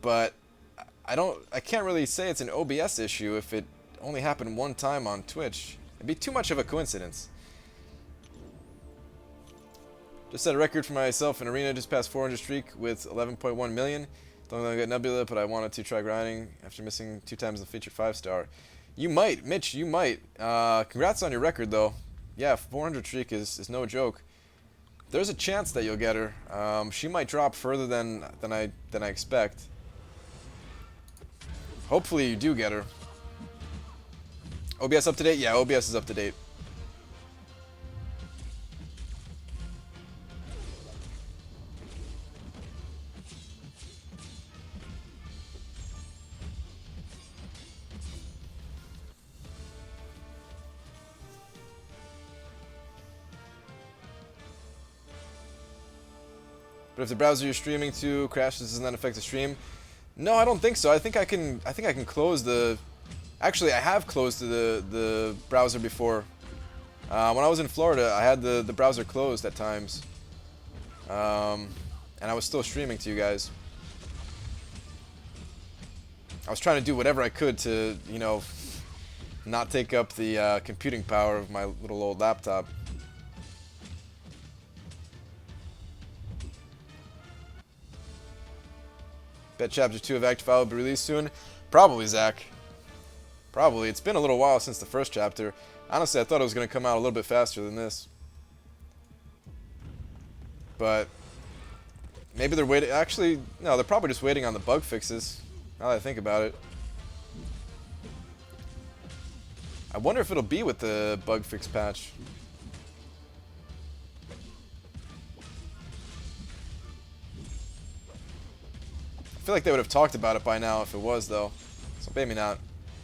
but I can't really say it's an OBS issue if it only happened one time on Twitch. It'd be too much of a coincidence. Just set a record for myself in Arena, just past 400 streak with 11.1 million. Don't know if I got Nebula, but I wanted to try grinding after missing 2 times the featured 5-star. You might, Mitch, you might. Congrats on your record, though. Yeah, 400 streak is no joke. There's a chance that you'll get her. She might drop further than I expect. Hopefully you do get her. OBS up to date? Yeah, OBS is up to date. But if the browser you're streaming to crashes, doesn't that affect the stream? No, I don't think so. I think I can close the. Actually, I have closed the browser before. When I was in Florida, I had the browser closed at times, and I was still streaming to you guys. I was trying to do whatever I could to, you know, not take up the computing power of my little old laptop. Bet Chapter 2 of Act 5 will be released soon. Probably, Zach. Probably. It's been a little while since the first chapter. Honestly, I thought it was going to come out a little bit faster than this. But maybe they're waiting. Actually, no, they're probably just waiting on the bug fixes, now that I think about it. I wonder if it'll be with the bug fix patch. I feel like they would have talked about it by now if it was, though. So maybe not.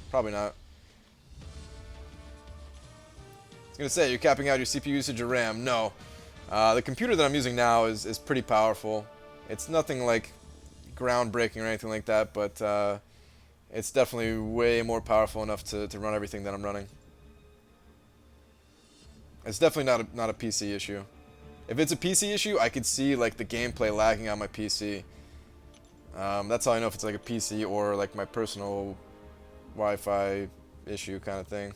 Probably not. I was going to say, you're capping out your CPU usage or RAM. No. The computer that I'm using now is pretty powerful. It's nothing like groundbreaking or anything like that, but it's definitely way more powerful enough to run everything that I'm running. It's definitely not a PC issue. If it's a PC issue, I could see like the gameplay lagging on my PC. That's how I know if it's like a PC or like my personal Wi-Fi issue kind of thing.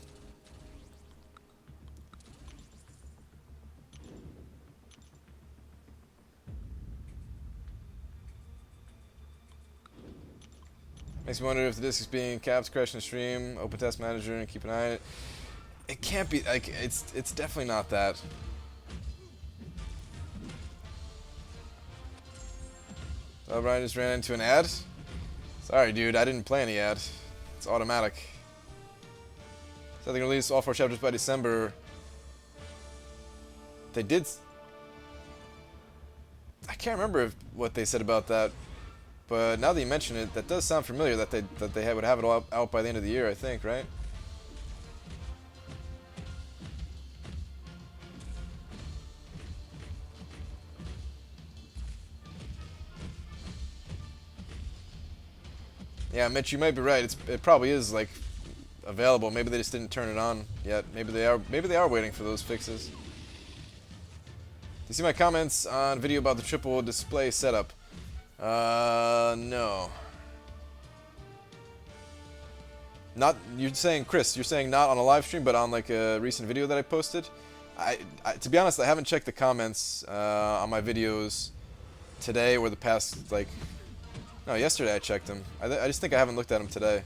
Makes me wonder if the disk is being capped, crashing the stream, open test manager, and keep an eye on it. It can't be, like, it's definitely not that. Oh, Brian just ran into an ad? Sorry, dude, I didn't play any ad. It's automatic. So they release all 4 chapters by December. They did. I can't remember what they said about that, but now that you mention it, that does sound familiar. That they would have it all out by the end of the year, I think, right? Yeah, Mitch, you might be right. It probably is like available. Maybe they just didn't turn it on yet. Maybe they are waiting for those fixes. Do you see my comments on video about the triple display setup? No. Not, you're saying, Chris, you're saying not on a live stream, but on like a recent video that I posted? To be honest, I haven't checked the comments on my videos today or the past, like, no, yesterday I checked them. I just think I haven't looked at them today.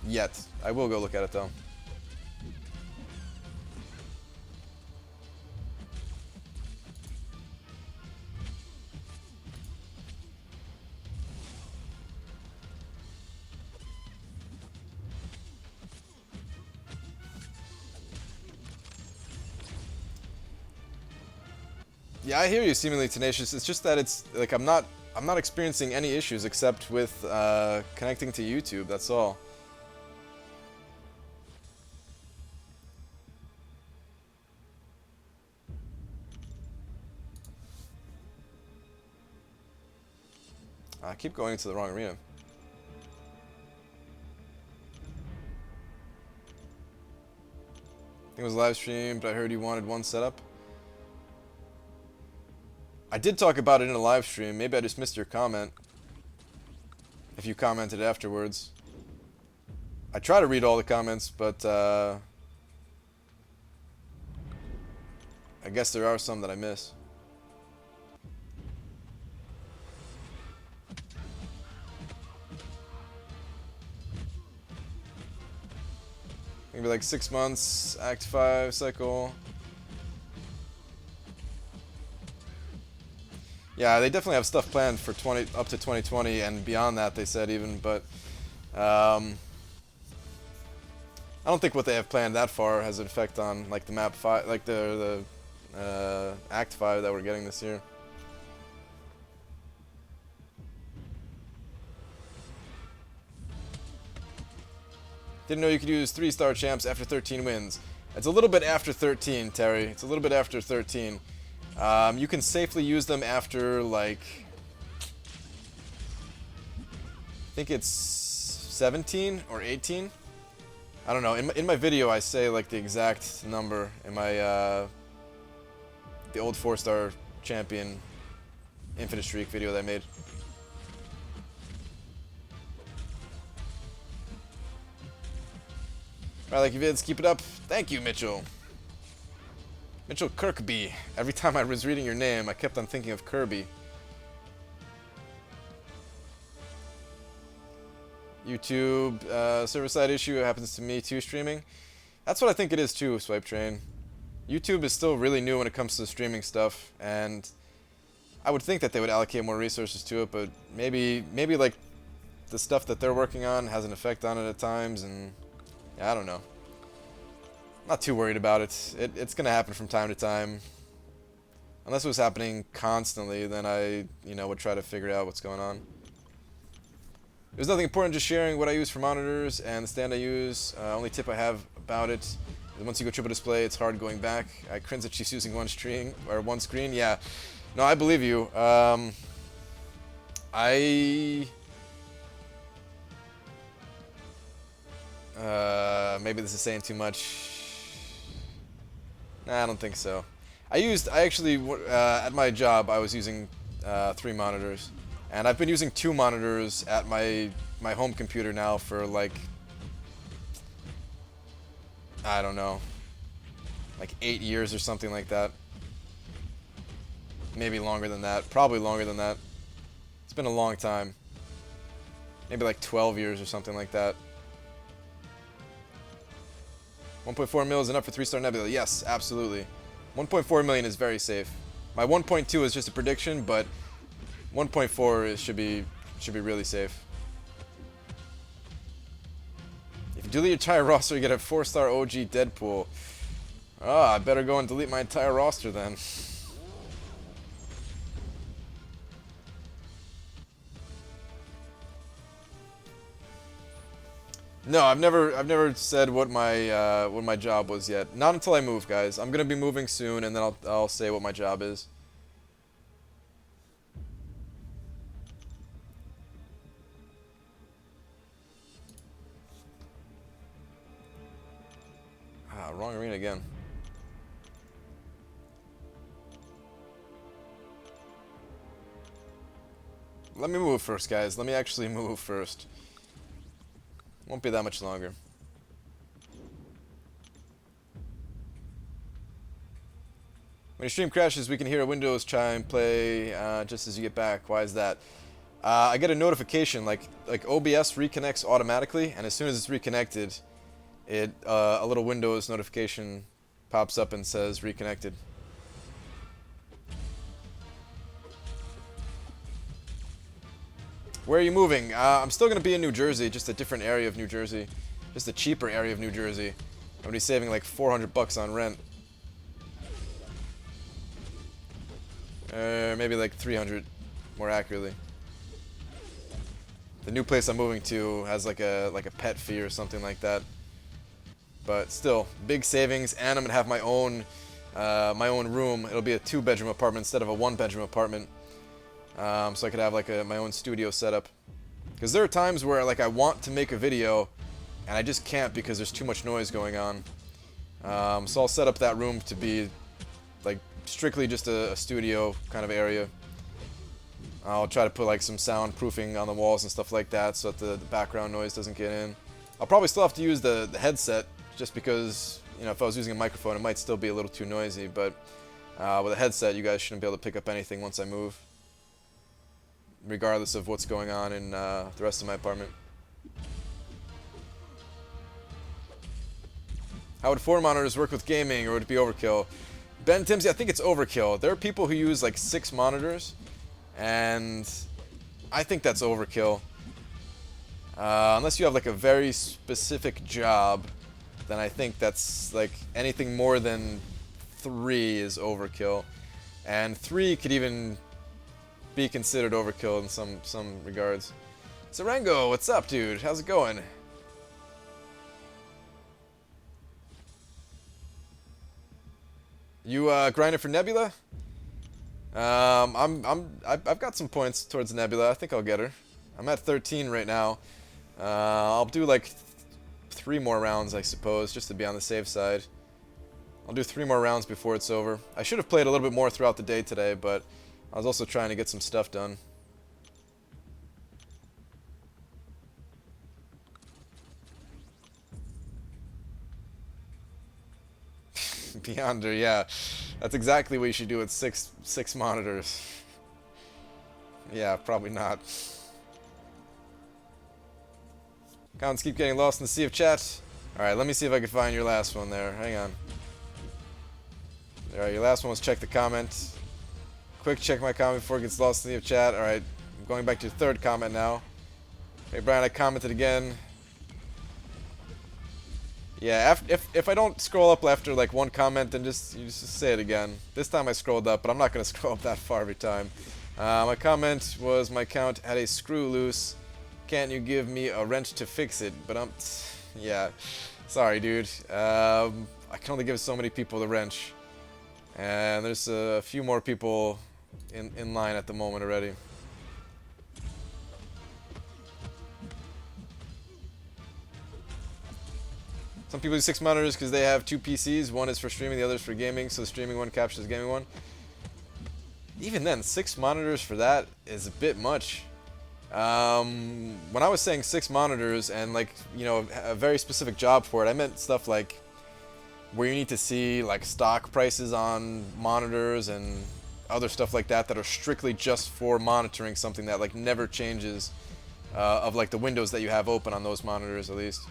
Yet. I will go look at it, though. Yeah, I hear you, seemingly tenacious. It's just that it's like I'm not experiencing any issues except with connecting to YouTube. That's all. I keep going into the wrong arena. I think it was a live stream, but I heard you wanted one setup. I did talk about it in a live stream. Maybe I just missed your comment. if you commented afterwards. I try to read all the comments, but I guess there are some that I miss. Maybe like 6 months, Act 5 cycle. Yeah, they definitely have stuff planned for up to 2020 and beyond that, they said even, but I don't think what they have planned that far has an effect on like the map 5, like the Act 5 that we're getting this year. Didn't know you could use 3-star champs after 13 wins. It's a little bit after 13, Terry. It's a little bit after 13. You can safely use them after, like, I think it's 17 or 18. I don't know. In my video, I say, like, the exact number in my, the old 4-star champion Infinite Streak video that I made. I like your vids. Keep it up. Thank you, Mitchell. Mitchell Kirkby. Every time I was reading your name, I kept on thinking of Kirby. YouTube server-side issue. It happens to me too, streaming. That's what I think it is too, Swipe Train. YouTube is still really new when it comes to streaming stuff, and I would think that they would allocate more resources to it, but maybe like the stuff that they're working on has an effect on it at times, and yeah, I don't know. Not too worried about it. It's gonna happen from time to time. Unless it was happening constantly, then I, would try to figure out what's going on. There's nothing important, just sharing what I use for monitors and the stand I use. Only tip I have about it is once you go triple display, it's hard going back. I cringe that she's using one screen. Yeah. No, I believe you. Maybe this is saying too much. Nah, I don't think so. I actually, at my job, I was using 3 monitors. And I've been using 2 monitors at my home computer now for like, I don't know, like 8 years or something like that. Maybe longer than that. Probably longer than that. It's been a long time. Maybe like 12 years or something like that. 1.4 mil is enough for 3-star Nebula. Yes, absolutely. 1.4 million is very safe. My 1.2 is just a prediction, but 1.4 should be really safe. If you delete your entire roster, you get a 4-star OG Deadpool. I better go and delete my entire roster then. No, I've never said what my job was yet. Not until I move, guys. I'm gonna be moving soon, and then I'll say what my job is. Wrong arena again. Let me move first, guys. Let me actually move first. Won't be that much longer. When your stream crashes, we can hear a Windows chime play just as you get back. Why is that? I get a notification, like OBS reconnects automatically, and as soon as it's reconnected, a little Windows notification pops up and says reconnected. Where are you moving? I'm still going to be in New Jersey, just a different area of New Jersey. Just a cheaper area of New Jersey. I'm going to be saving like $400 on rent. Maybe like 300, more accurately. The new place I'm moving to has like a pet fee or something like that. But still, big savings, and I'm going to have my own room. It'll be a 2-bedroom apartment instead of a 1-bedroom apartment. So I could have like my own studio setup. Because there are times where like I want to make a video and I just can't because there's too much noise going on. So I'll set up that room to be like strictly just a studio kind of area. I'll try to put like some soundproofing on the walls and stuff like that so that the background noise doesn't get in. I'll probably still have to use the headset just because, you know, if I was using a microphone it might still be a little too noisy, but with a headset you guys shouldn't be able to pick up anything once I move, regardless of what's going on in the rest of my apartment. How would 4 monitors work with gaming, or would it be overkill? Ben Timsey, I think it's overkill. There are people who use like 6 monitors, and I think that's overkill. Unless you have like a very specific job, then I think that's like anything more than 3 is overkill. And 3 could even be considered overkill in some regards. Serengo, what's up, dude? How's it going? You grinding for Nebula? I've got some points towards Nebula. I think I'll get her. I'm at 13 right now. I'll do like 3 more rounds, I suppose, just to be on the safe side. I'll do 3 more rounds before it's over. I should have played a little bit more throughout the day today, but I was also trying to get some stuff done. Beyonder, yeah. That's exactly what you should do with six monitors. Yeah, probably not. Comments keep getting lost in the sea of chat. Alright, let me see if I can find your last one there. Hang on. Alright, your last one was check the comment. Quick check my comment before it gets lost in the sea of chat. Alright, I'm going back to your 3rd comment now. Hey Brian, I commented again. Yeah, if I don't scroll up after like 1 comment, then you just say it again. This time I scrolled up, but I'm not going to scroll up that far every time. My comment was my account had a screw loose. Can't you give me a wrench to fix it? But yeah, sorry dude. I can only give so many people the wrench. And there's a few more people in line at the moment already. Some people use 6 monitors because they have 2 PCs. One is for streaming, the other is for gaming, so the streaming one captures the gaming one. Even then, 6 monitors for that is a bit much. When I was saying 6 monitors and like, you know, a very specific job for it, I meant stuff like where you need to see like stock prices on monitors and other stuff like that that are strictly just for monitoring something that like never changes of like the windows that you have open on those monitors at least.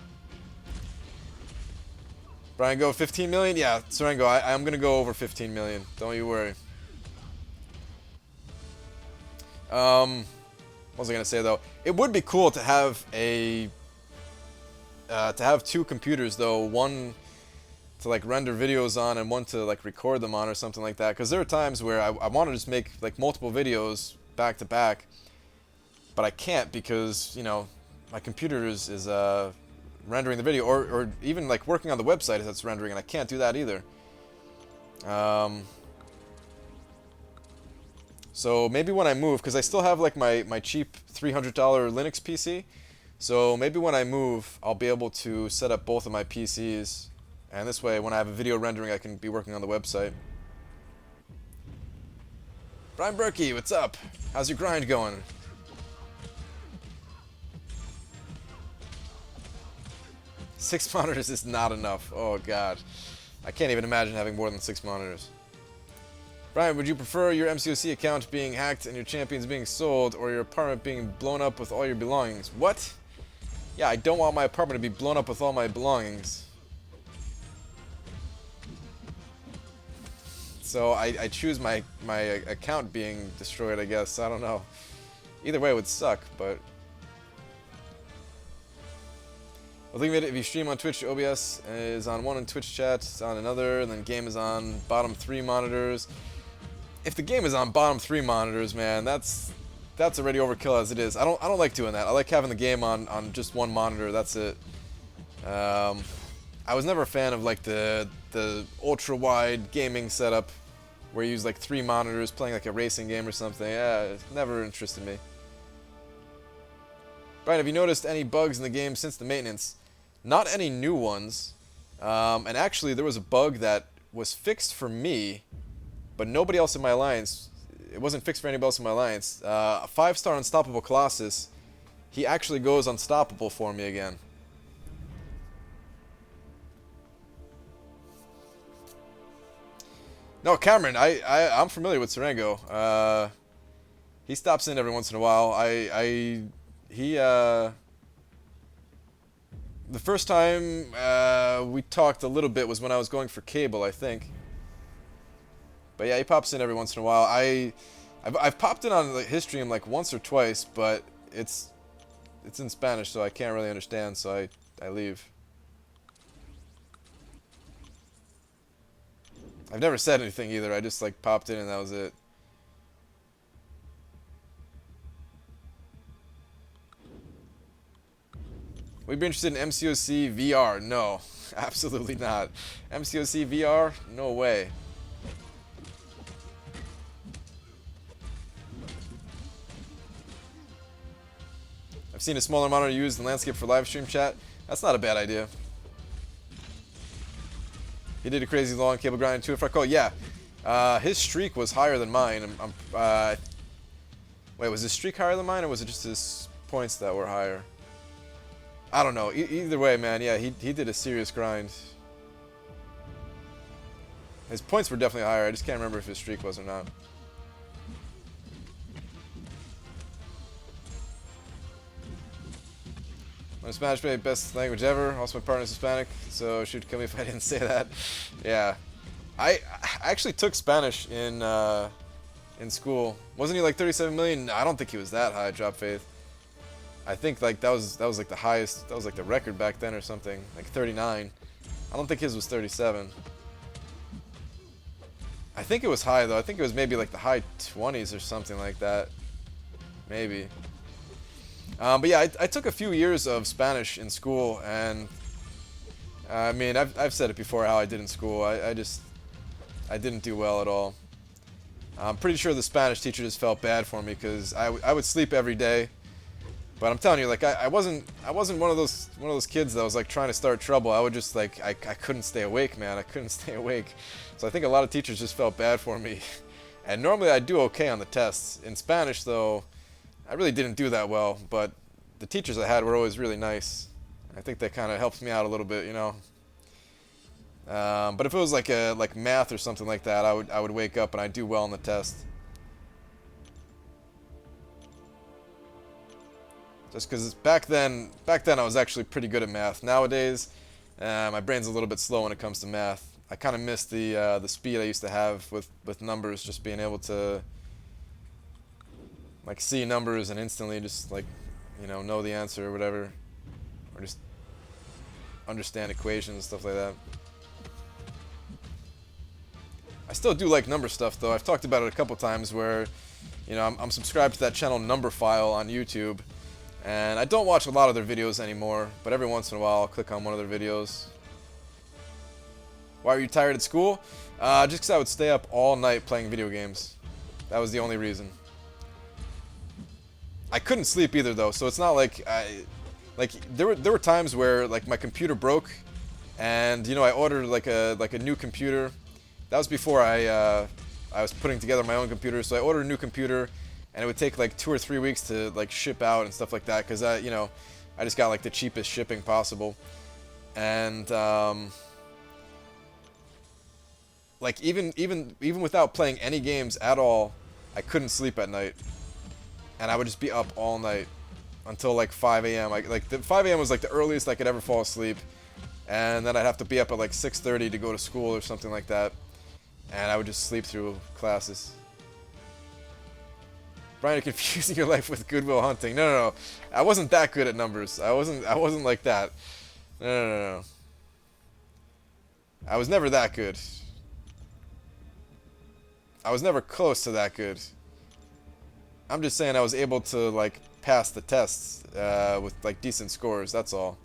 Brian, go 15 million? Yeah, Serengo, I'm going to go over 15 million. Don't you worry. What was I going to say, though? It would be cool to have a... to have 2 computers, though. One to, like, render videos on and one to, like, record them on or something like that. Because there are times where I want to just make, like, multiple videos back to back. But I can't because, you know, my computer is rendering the video, or even like working on the website as it's rendering, and I can't do that either. So maybe when I move, because I still have like my cheap $300 Linux PC, so maybe when I move I'll be able to set up both of my PCs, and this way when I have a video rendering I can be working on the website. Brian Berkey, what's up? How's your grind going? Six monitors is not enough. Oh god. I can't even imagine having more than 6 monitors. Brian, would you prefer your MCOC account being hacked and your champions being sold, or your apartment being blown up with all your belongings? What? Yeah, I don't want my apartment to be blown up with all my belongings. So I choose my account being destroyed, I guess. I don't know. Either way it would suck, but... Well, think of it, if you stream on Twitch, OBS is on one and Twitch chat is on another, and then game is on bottom 3 monitors. If the game is on bottom 3 monitors, man, that's already overkill as it is. I don't like doing that. I like having the game on just 1 monitor. That's it. I was never a fan of like the ultra wide gaming setup where you use like 3 monitors playing like a racing game or something. Yeah, it never interested me. Brian, have you noticed any bugs in the game since the maintenance? Not any new ones. And actually, there was a bug that was fixed for me, but nobody else in my alliance it wasn't fixed for anybody else in my alliance. A 5-star unstoppable Colossus. He actually goes unstoppable for me again. No, Cameron, I'm familiar with Serengo. He stops in every once in a while. The first time we talked a little bit was when I was going for cable, I think. But yeah, he pops in every once in a while. I've popped in on his stream like once or twice, but it's in Spanish, so I can't really understand, so I leave. I've never said anything either. I just like popped in and that was it. Would you be interested in MCOC VR? No, absolutely not. MCOC VR? No way. I've seen a smaller monitor used in landscape for live stream chat. That's not a bad idea. He did a crazy long cable grind too, if I recall. Yeah, his streak was higher than mine. Wait, was his streak higher than mine, or was it just his points that were higher? I don't know. Either way, man, yeah, he did a serious grind. His points were definitely higher. I just can't remember if his streak was or not. My Spanish may be best language ever. Also, my partner's Hispanic, so should kill me if I didn't say that. Yeah, I actually took Spanish in school. Wasn't he like 37 million? I don't think he was that high. Drop faith. I think like that was like the highest. That was like the record back then or something. Like 39. I don't think his was 37. I think it was high though. I think it was maybe like the high 20s or something like that. Maybe. But yeah, I took a few years of Spanish in school, and I mean, I've said it before how I did in school. I didn't do well at all. I'm pretty sure the Spanish teacher just felt bad for me because I would sleep every day. But I'm telling you, like I wasn't one of those kids that was like trying to start trouble. I would just like I couldn't stay awake, man. I couldn't stay awake. So I think a lot of teachers just felt bad for me. And normally I do okay on the tests. In Spanish though, I really didn't do that well, but the teachers I had were always really nice. I think that kind of helped me out a little bit, you know. But if it was like math or something like that, I would wake up and I'd do well on the test. Just because back then I was actually pretty good at math. Nowadays, my brain's a little bit slow when it comes to math. I kind of miss the speed I used to have with numbers, just being able to like see numbers and instantly just like, you know the answer or whatever, or just understand equations and stuff like that. I still do like number stuff though. I've talked about it a couple times where, you know, I'm subscribed to that channel Number File on YouTube, and I don't watch a lot of their videos anymore, but every once in a while I'll click on one of their videos. Why were you tired at school? Just because I would stay up all night playing video games. That was the only reason. I couldn't sleep either though, so it's not like there were times where like my computer broke, and you know I ordered like a new computer. That was before I was putting together my own computer, so I ordered a new computer, and it would take like 2 or 3 weeks to like ship out and stuff like that, because I just got like the cheapest shipping possible, and like even without playing any games at all, I couldn't sleep at night. And I would just be up all night until like 5 a.m. Like 5 a.m. was like the earliest I could ever fall asleep, and then I'd have to be up at like 6:30 to go to school or something like that, and I would just sleep through classes. Brian, you're confusing your life with Good Will Hunting. No. I wasn't that good at numbers. I wasn't like that. No. I was never that good. I was never close to that good. I'm just saying I was able to like pass the tests with like decent scores, that's all.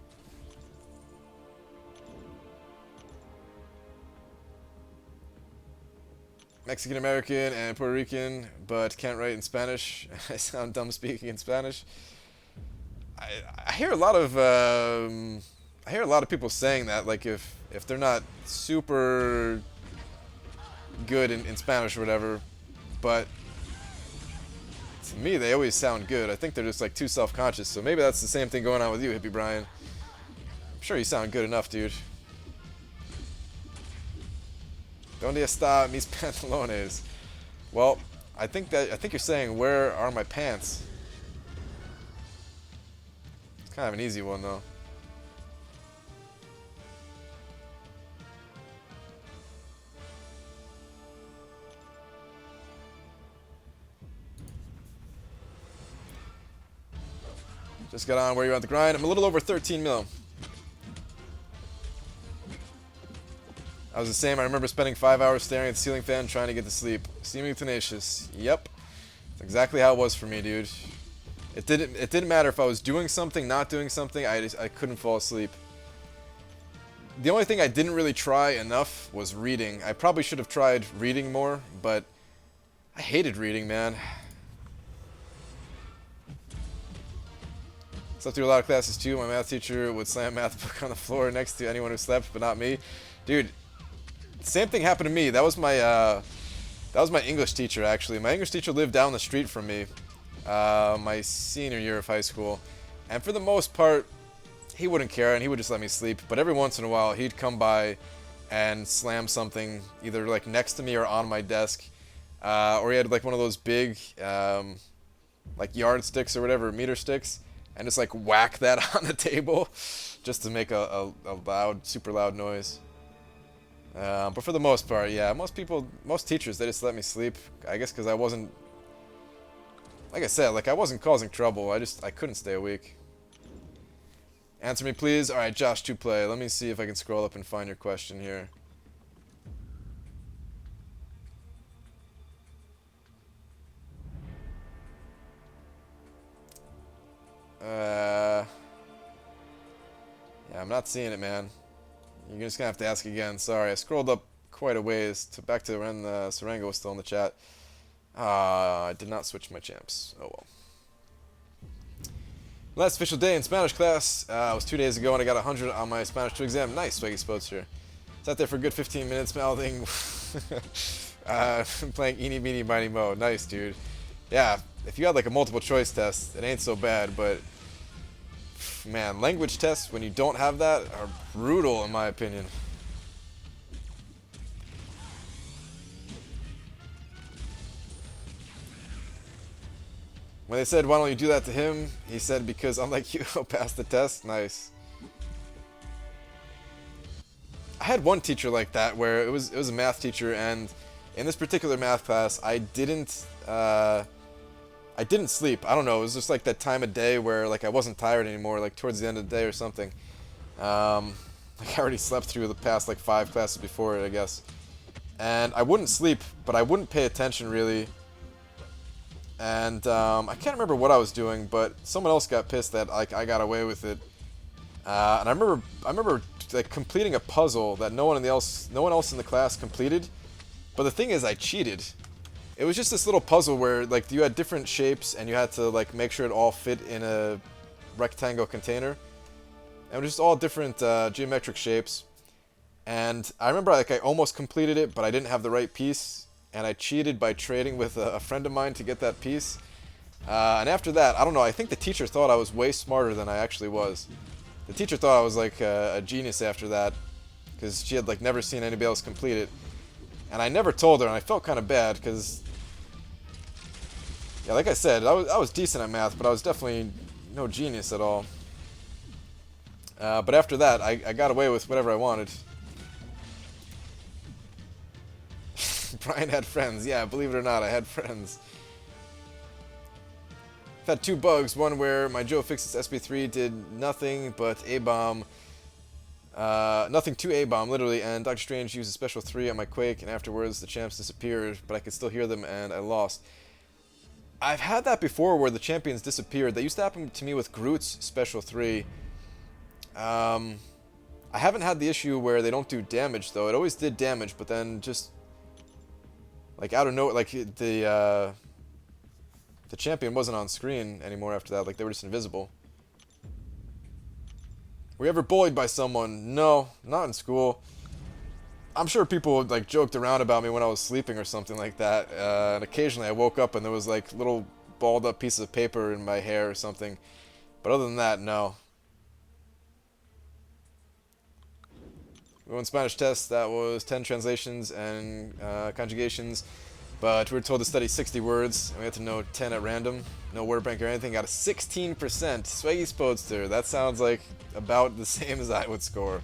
Mexican American and Puerto Rican, but can't write in Spanish. I sound dumb speaking in Spanish. I hear a lot of people saying that, like if they're not super good in Spanish or whatever, but To me, they always sound good. I think they're just like too self-conscious. So maybe that's the same thing going on with you, Hippie Brian. I'm sure you sound good enough, dude. Donde está mis pantalones? Well, I think you're saying, where are my pants? It's kind of an easy one, though. Just got on where you're on the grind. I'm a little over 13 mil. I was the same. I remember spending 5 hours staring at the ceiling fan trying to get to sleep. Seemingly tenacious. Yep. That's exactly how it was for me, dude. It didn't matter if I was doing something, not doing something, I couldn't fall asleep. The only thing I didn't really try enough was reading. I probably should have tried reading more, but I hated reading, man. Slept through a lot of classes too. My math teacher would slam a math book on the floor next to anyone who slept, but not me. Dude, same thing happened to me. That was my English teacher, actually. My English teacher lived down the street from me, my senior year of high school, and for the most part, he wouldn't care and he would just let me sleep. But every once in a while, he'd come by and slam something either like next to me or on my desk, or he had like one of those big, like yardsticks or whatever, meter sticks, and just like whack that on the table, just to make a loud, super loud noise. But for the most part, yeah, most teachers, they just let me sleep. I guess because I wasn't, like I said, like I wasn't causing trouble. I couldn't stay awake. Answer me, please. All right, Josh 2Play. Let me see if I can scroll up and find your question here. Yeah, I'm not seeing it, man. You're just gonna have to ask again. Sorry, I scrolled up quite a ways back to when Serengo was still in the chat. I did not switch my champs. Oh well. Last official day in Spanish class was 2 days ago, and I got 100 on my Spanish 2 exam. Nice, Swaggy Spoaster. Sat there for a good 15 minutes mouthing, playing Eeny Meeny Miny Mo. Nice, dude. Yeah, if you had like a multiple choice test, it ain't so bad, but man, language tests when you don't have that are brutal in my opinion. When they said, why don't you do that to him? He said, because unlike you, I'll pass the test. Nice. I had one teacher like that where it was a math teacher, and in this particular math class, I didn't sleep. I don't know. It was just like that time of day where like I wasn't tired anymore, like towards the end of the day or something. Like I already slept through the past like 5 classes before it, I guess. And I wouldn't sleep, but I wouldn't pay attention really. And I can't remember what I was doing, but someone else got pissed that like I got away with it. And I remember like completing a puzzle that no one else in the class completed. But the thing is, I cheated. It was just this little puzzle where like you had different shapes and you had to like make sure it all fit in a rectangle container. And it was just all different geometric shapes. And I remember like I almost completed it, but I didn't have the right piece. And I cheated by trading with a friend of mine to get that piece. And after that, I don't know, I think the teacher thought I was way smarter than I actually was. The teacher thought I was like a genius after that, because she had like never seen anybody else complete it. And I never told her, and I felt kind of bad, because, yeah, like I said, I was decent at math, but I was definitely no genius at all. But after that, I got away with whatever I wanted. Brian had friends. Yeah, believe it or not, I had friends. I've had 2 bugs. One where my Joe Fixit's SB3 did nothing but A-bomb. Nothing to A-bomb, literally, and Dr. Strange used a special 3 on my Quake, and afterwards the champs disappeared, but I could still hear them, and I lost. I've had that before where the champions disappeared. That used to happen to me with Groot's special 3. I haven't had the issue where they don't do damage, though. It always did damage, but then just like out of nowhere, like the champion wasn't on screen anymore after that. Like they were just invisible. Were you ever bullied by someone? No, not in school. I'm sure people like joked around about me when I was sleeping or something like that. And occasionally I woke up and there was like little balled up piece of paper in my hair or something. But other than that, no. We went Spanish test. That was 10 translations and conjugations. But we were told to study 60 words, and we had to know 10 at random. No word bank or anything. Got a 16%. Swaggy Spodster. That sounds like about the same as I would score.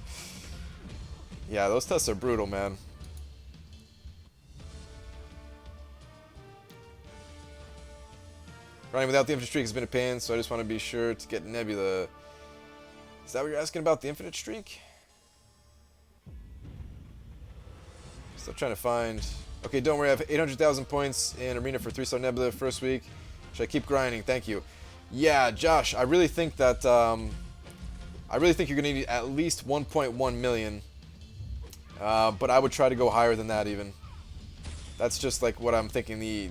Yeah, those tests are brutal, man. Running without the infinite streak has been a pain, so I just want to be sure to get Nebula. Is that what you're asking about, the infinite streak? Still trying to find... Okay, don't worry, I have 800,000 points in Arena for 3-star Nebula first week. Should I keep grinding? Thank you. Yeah, Josh, I really think that... I really think you're going to need at least 1.1 million. But I would try to go higher than that even. That's just like what I'm thinking the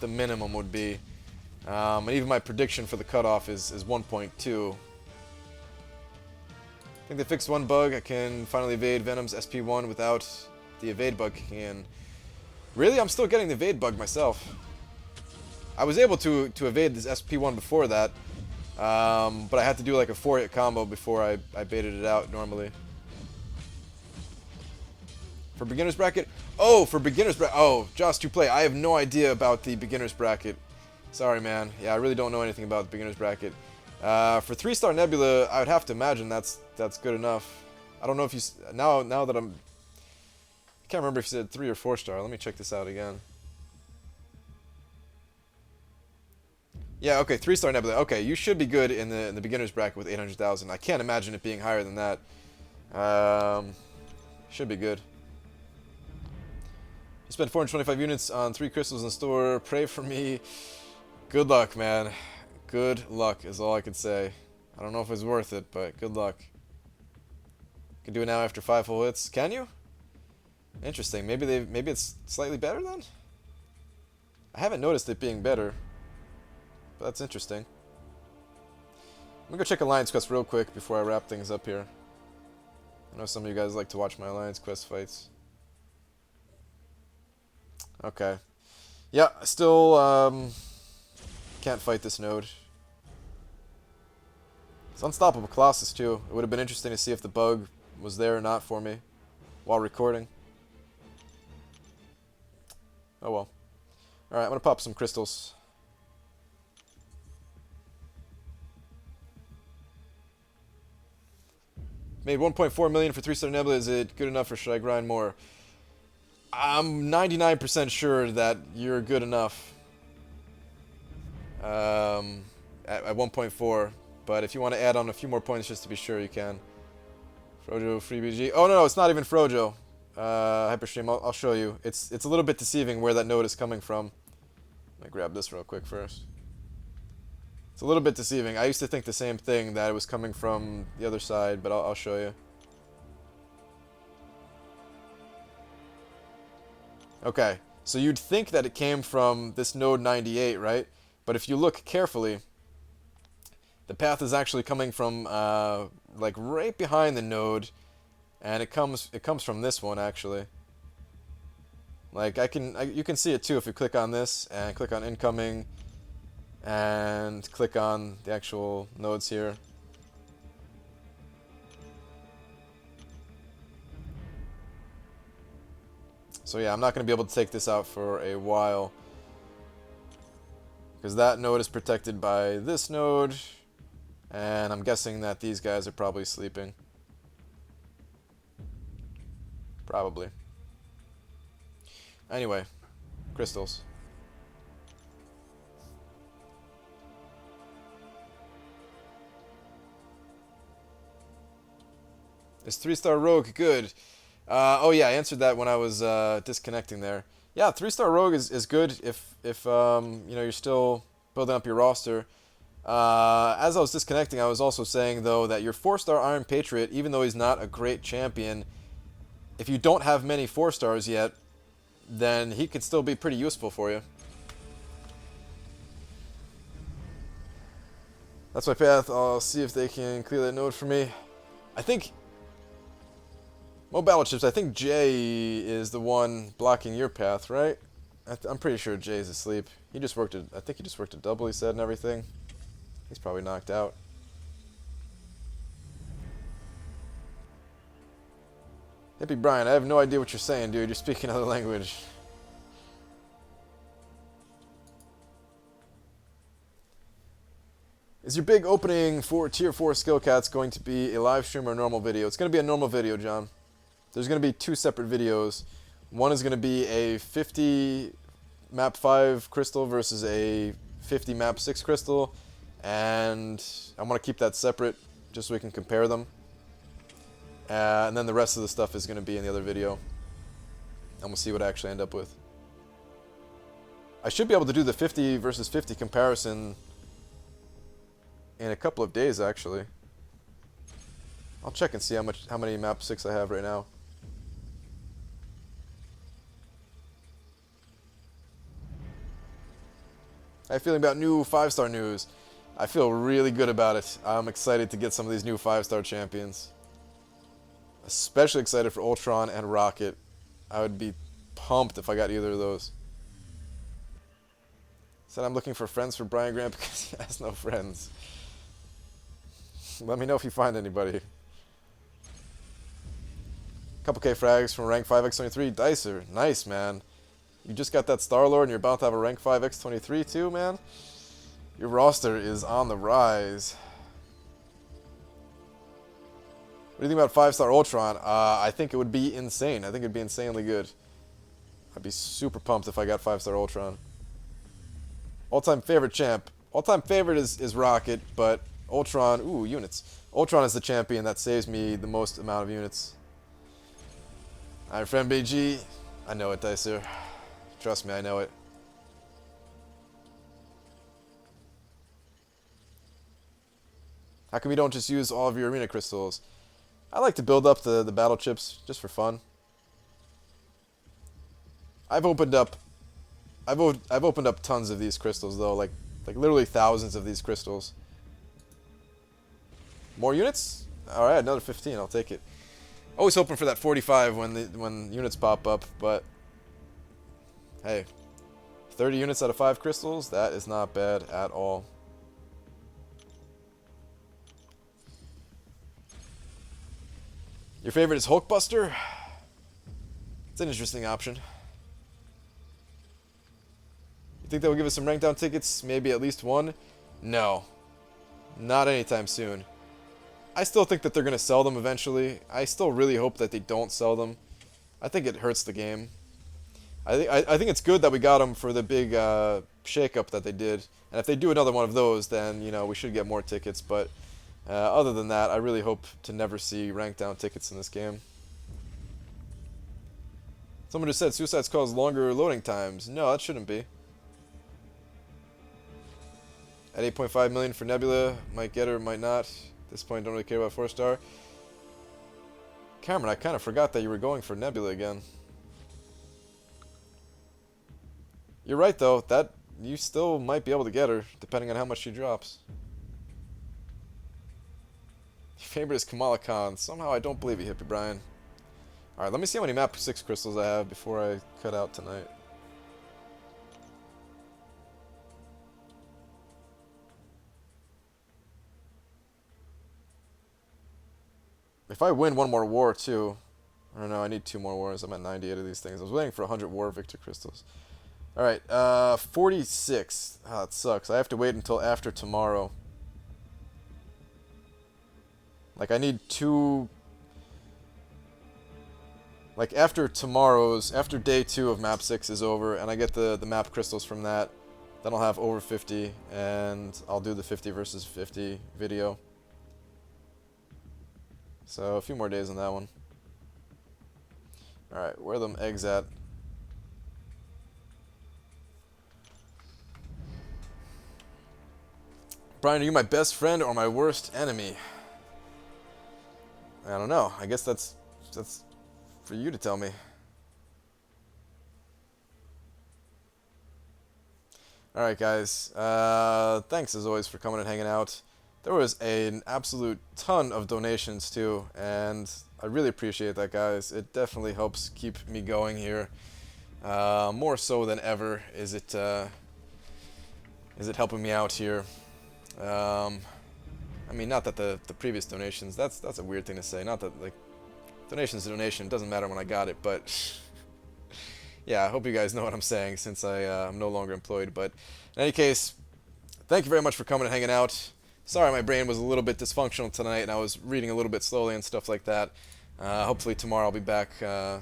minimum would be. And even my prediction for the cutoff is 1.2. I think they fixed one bug. I can finally evade Venom's SP1 without the evade bug kicking in. Really? I'm still getting the evade bug myself. I was able to evade this SP1 before that. But I had to do like a 4-hit combo before I baited it out normally. For beginner's bracket? Oh, for beginner's bracket. Oh, Josh to play. I have no idea about the beginner's bracket. Sorry, man. Yeah, I really don't know anything about the beginner's bracket. For 3-star Nebula, I would have to imagine that's good enough. I don't know if you... Now that I'm... I can't remember if you said 3 or 4-star. Let me check this out again. Yeah, okay, 3-star Nebula. Okay, you should be good in the beginner's bracket with 800,000. I can't imagine it being higher than that. Should be good. You spent 425 units on 3 crystals in the store. Pray for me. Good luck, man. Good luck is all I can say. I don't know if it's worth it, but good luck. You can do it now after 5 full hits. Can you? Interesting. Maybe it's slightly better then? I haven't noticed it being better. But that's interesting. Let me go check Alliance Quest real quick before I wrap things up here. I know some of you guys like to watch my Alliance Quest fights. Okay. Yeah, still can't fight this node. It's Unstoppable Colossus too. It would have been interesting to see if the bug was there or not for me while recording. Oh well. Alright, I'm gonna pop some crystals. Made 1.4 million for 3-star Nebula. Is it good enough or should I grind more? I'm 99% sure that you're good enough. At 1.4. But if you want to add on a few more points just to be sure, you can. Frojo, free BG. Oh, no, it's not even Frojo. Hyperstream, I'll show you. It's a little bit deceiving where that node is coming from. Let me grab this real quick first. It's a little bit deceiving. I used to think the same thing, that it was coming from the other side, but I'll show you. Okay, so you'd think that it came from this node 98, right? But if you look carefully, the path is actually coming from like right behind the node, and it comes from this one actually. Like you can see it too if you click on this and click on incoming and click on the actual nodes here. So yeah, I'm not going to be able to take this out for a while because that node is protected by this node, and I'm guessing that these guys are probably sleeping. Probably. Anyway, crystals. Is 3-star Rogue good? Oh yeah, I answered that when I was disconnecting there. Yeah, 3-star Rogue is good if you know, you're still building up your roster. As I was disconnecting, I was also saying though that your 4-star Iron Patriot, even though he's not a great champion, if you don't have many 4-stars yet, then he could still be pretty useful for you. That's my path. I'll see if they can clear that node for me. I think... Mo Battleships, I think Jay is the one blocking your path, right? I'm pretty sure Jay's asleep. He just worked I think he just worked a double, he said, and everything. He's probably knocked out. Hippie Brian, I have no idea what you're saying, dude. You're speaking another language. Is your big opening for Tier 4 Skill Cats going to be a live stream or a normal video? It's going to be a normal video, John. There's going to be 2 separate videos. One is going to be a 50 map 5 crystal versus a 50 map 6 crystal. And I want to keep that separate just so we can compare them. And then the rest of the stuff is going to be in the other video. And we'll see what I actually end up with. I should be able to do the 50 versus 50 comparison in a couple of days, actually. I'll check and see how many map 6 I have right now. How you feeling about new 5-star news? I feel really good about it. I'm excited to get some of these new 5-star champions. Especially excited for Ultron and Rocket. I would be pumped if I got either of those. Said I'm looking for friends for Brian Grant because he has no friends. Let me know if you find anybody. Couple K frags from rank 5x23. Dicer, nice, man. You just got that Star-Lord and you're about to have a rank 5x23 too, man? Your roster is on the rise. What do you think about 5-star Ultron? I think it would be insane. I think it would be insanely good. I'd be super pumped if I got 5-star Ultron. All-time favorite champ. All-time favorite is Rocket, but Ultron, ooh, units. Ultron is the champion that saves me the most amount of units. Alright, friend BG. I know it, Dicer. Trust me, I know it. How come you don't just use all of your arena crystals? I like to build up the battle chips just for fun. I've opened up tons of these crystals though, like literally thousands of these crystals. More units? All right, another 15. I'll take it. Always hoping for that 45 when units pop up, but hey, 30 units out of 5 crystals, that is not bad at all. Your favorite is Hulkbuster? It's an interesting option. You think they'll give us some rank down tickets? Maybe at least one? No. Not anytime soon. I still think that they're going to sell them eventually. I still really hope that they don't sell them. I think it hurts the game. I think it's good that we got them for the big shakeup that they did. And if they do another one of those, then, you know, we should get more tickets. But other than that, I really hope to never see rank down tickets in this game. Someone just said Suicide's cause longer loading times. No, that shouldn't be. At 8.5 million for Nebula, might get her, might not. At this point, don't really care about 4-star. Cameron, I kind of forgot that you were going for Nebula again. You're right, though. That you still might be able to get her, depending on how much she drops. Your favorite is Kamala Khan. Somehow I don't believe you, Hippie Brian. Alright, let me see how many map 6 crystals I have before I cut out tonight. If I win one more war, too... I don't know, I need 2 more wars. I'm at 98 of these things. I was waiting for 100 war victor crystals. Alright, 46. Ah, that sucks. I have to wait until after tomorrow. Like, I need 2... Like, after day 2 of map 6 is over, and I get the map crystals from that, then I'll have over 50, and I'll do the 50 versus 50 video. So, a few more days on that one. Alright, where are them eggs at? Brian, are you my best friend or my worst enemy? I don't know. I guess that's for you to tell me. Alright, guys. Thanks, as always, for coming and hanging out. There was an absolute ton of donations, too, and I really appreciate that, guys. It definitely helps keep me going here. More so than ever is it is it helping me out here? I mean, not that the previous donations, that's a weird thing to say. Not that, like, donation's a donation, it doesn't matter when I got it, but yeah, I hope you guys know what I'm saying since I'm no longer employed. But in any case, thank you very much for coming and hanging out. Sorry my brain was a little bit dysfunctional tonight and I was reading a little bit slowly and stuff like that. Hopefully tomorrow I'll be back a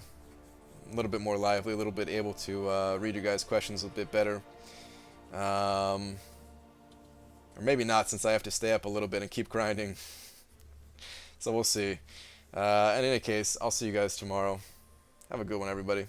little bit more lively, a little bit able to read your guys' questions a bit better. Or maybe not, since I have to stay up a little bit and keep grinding. So we'll see. In any case, I'll see you guys tomorrow. Have a good one, everybody.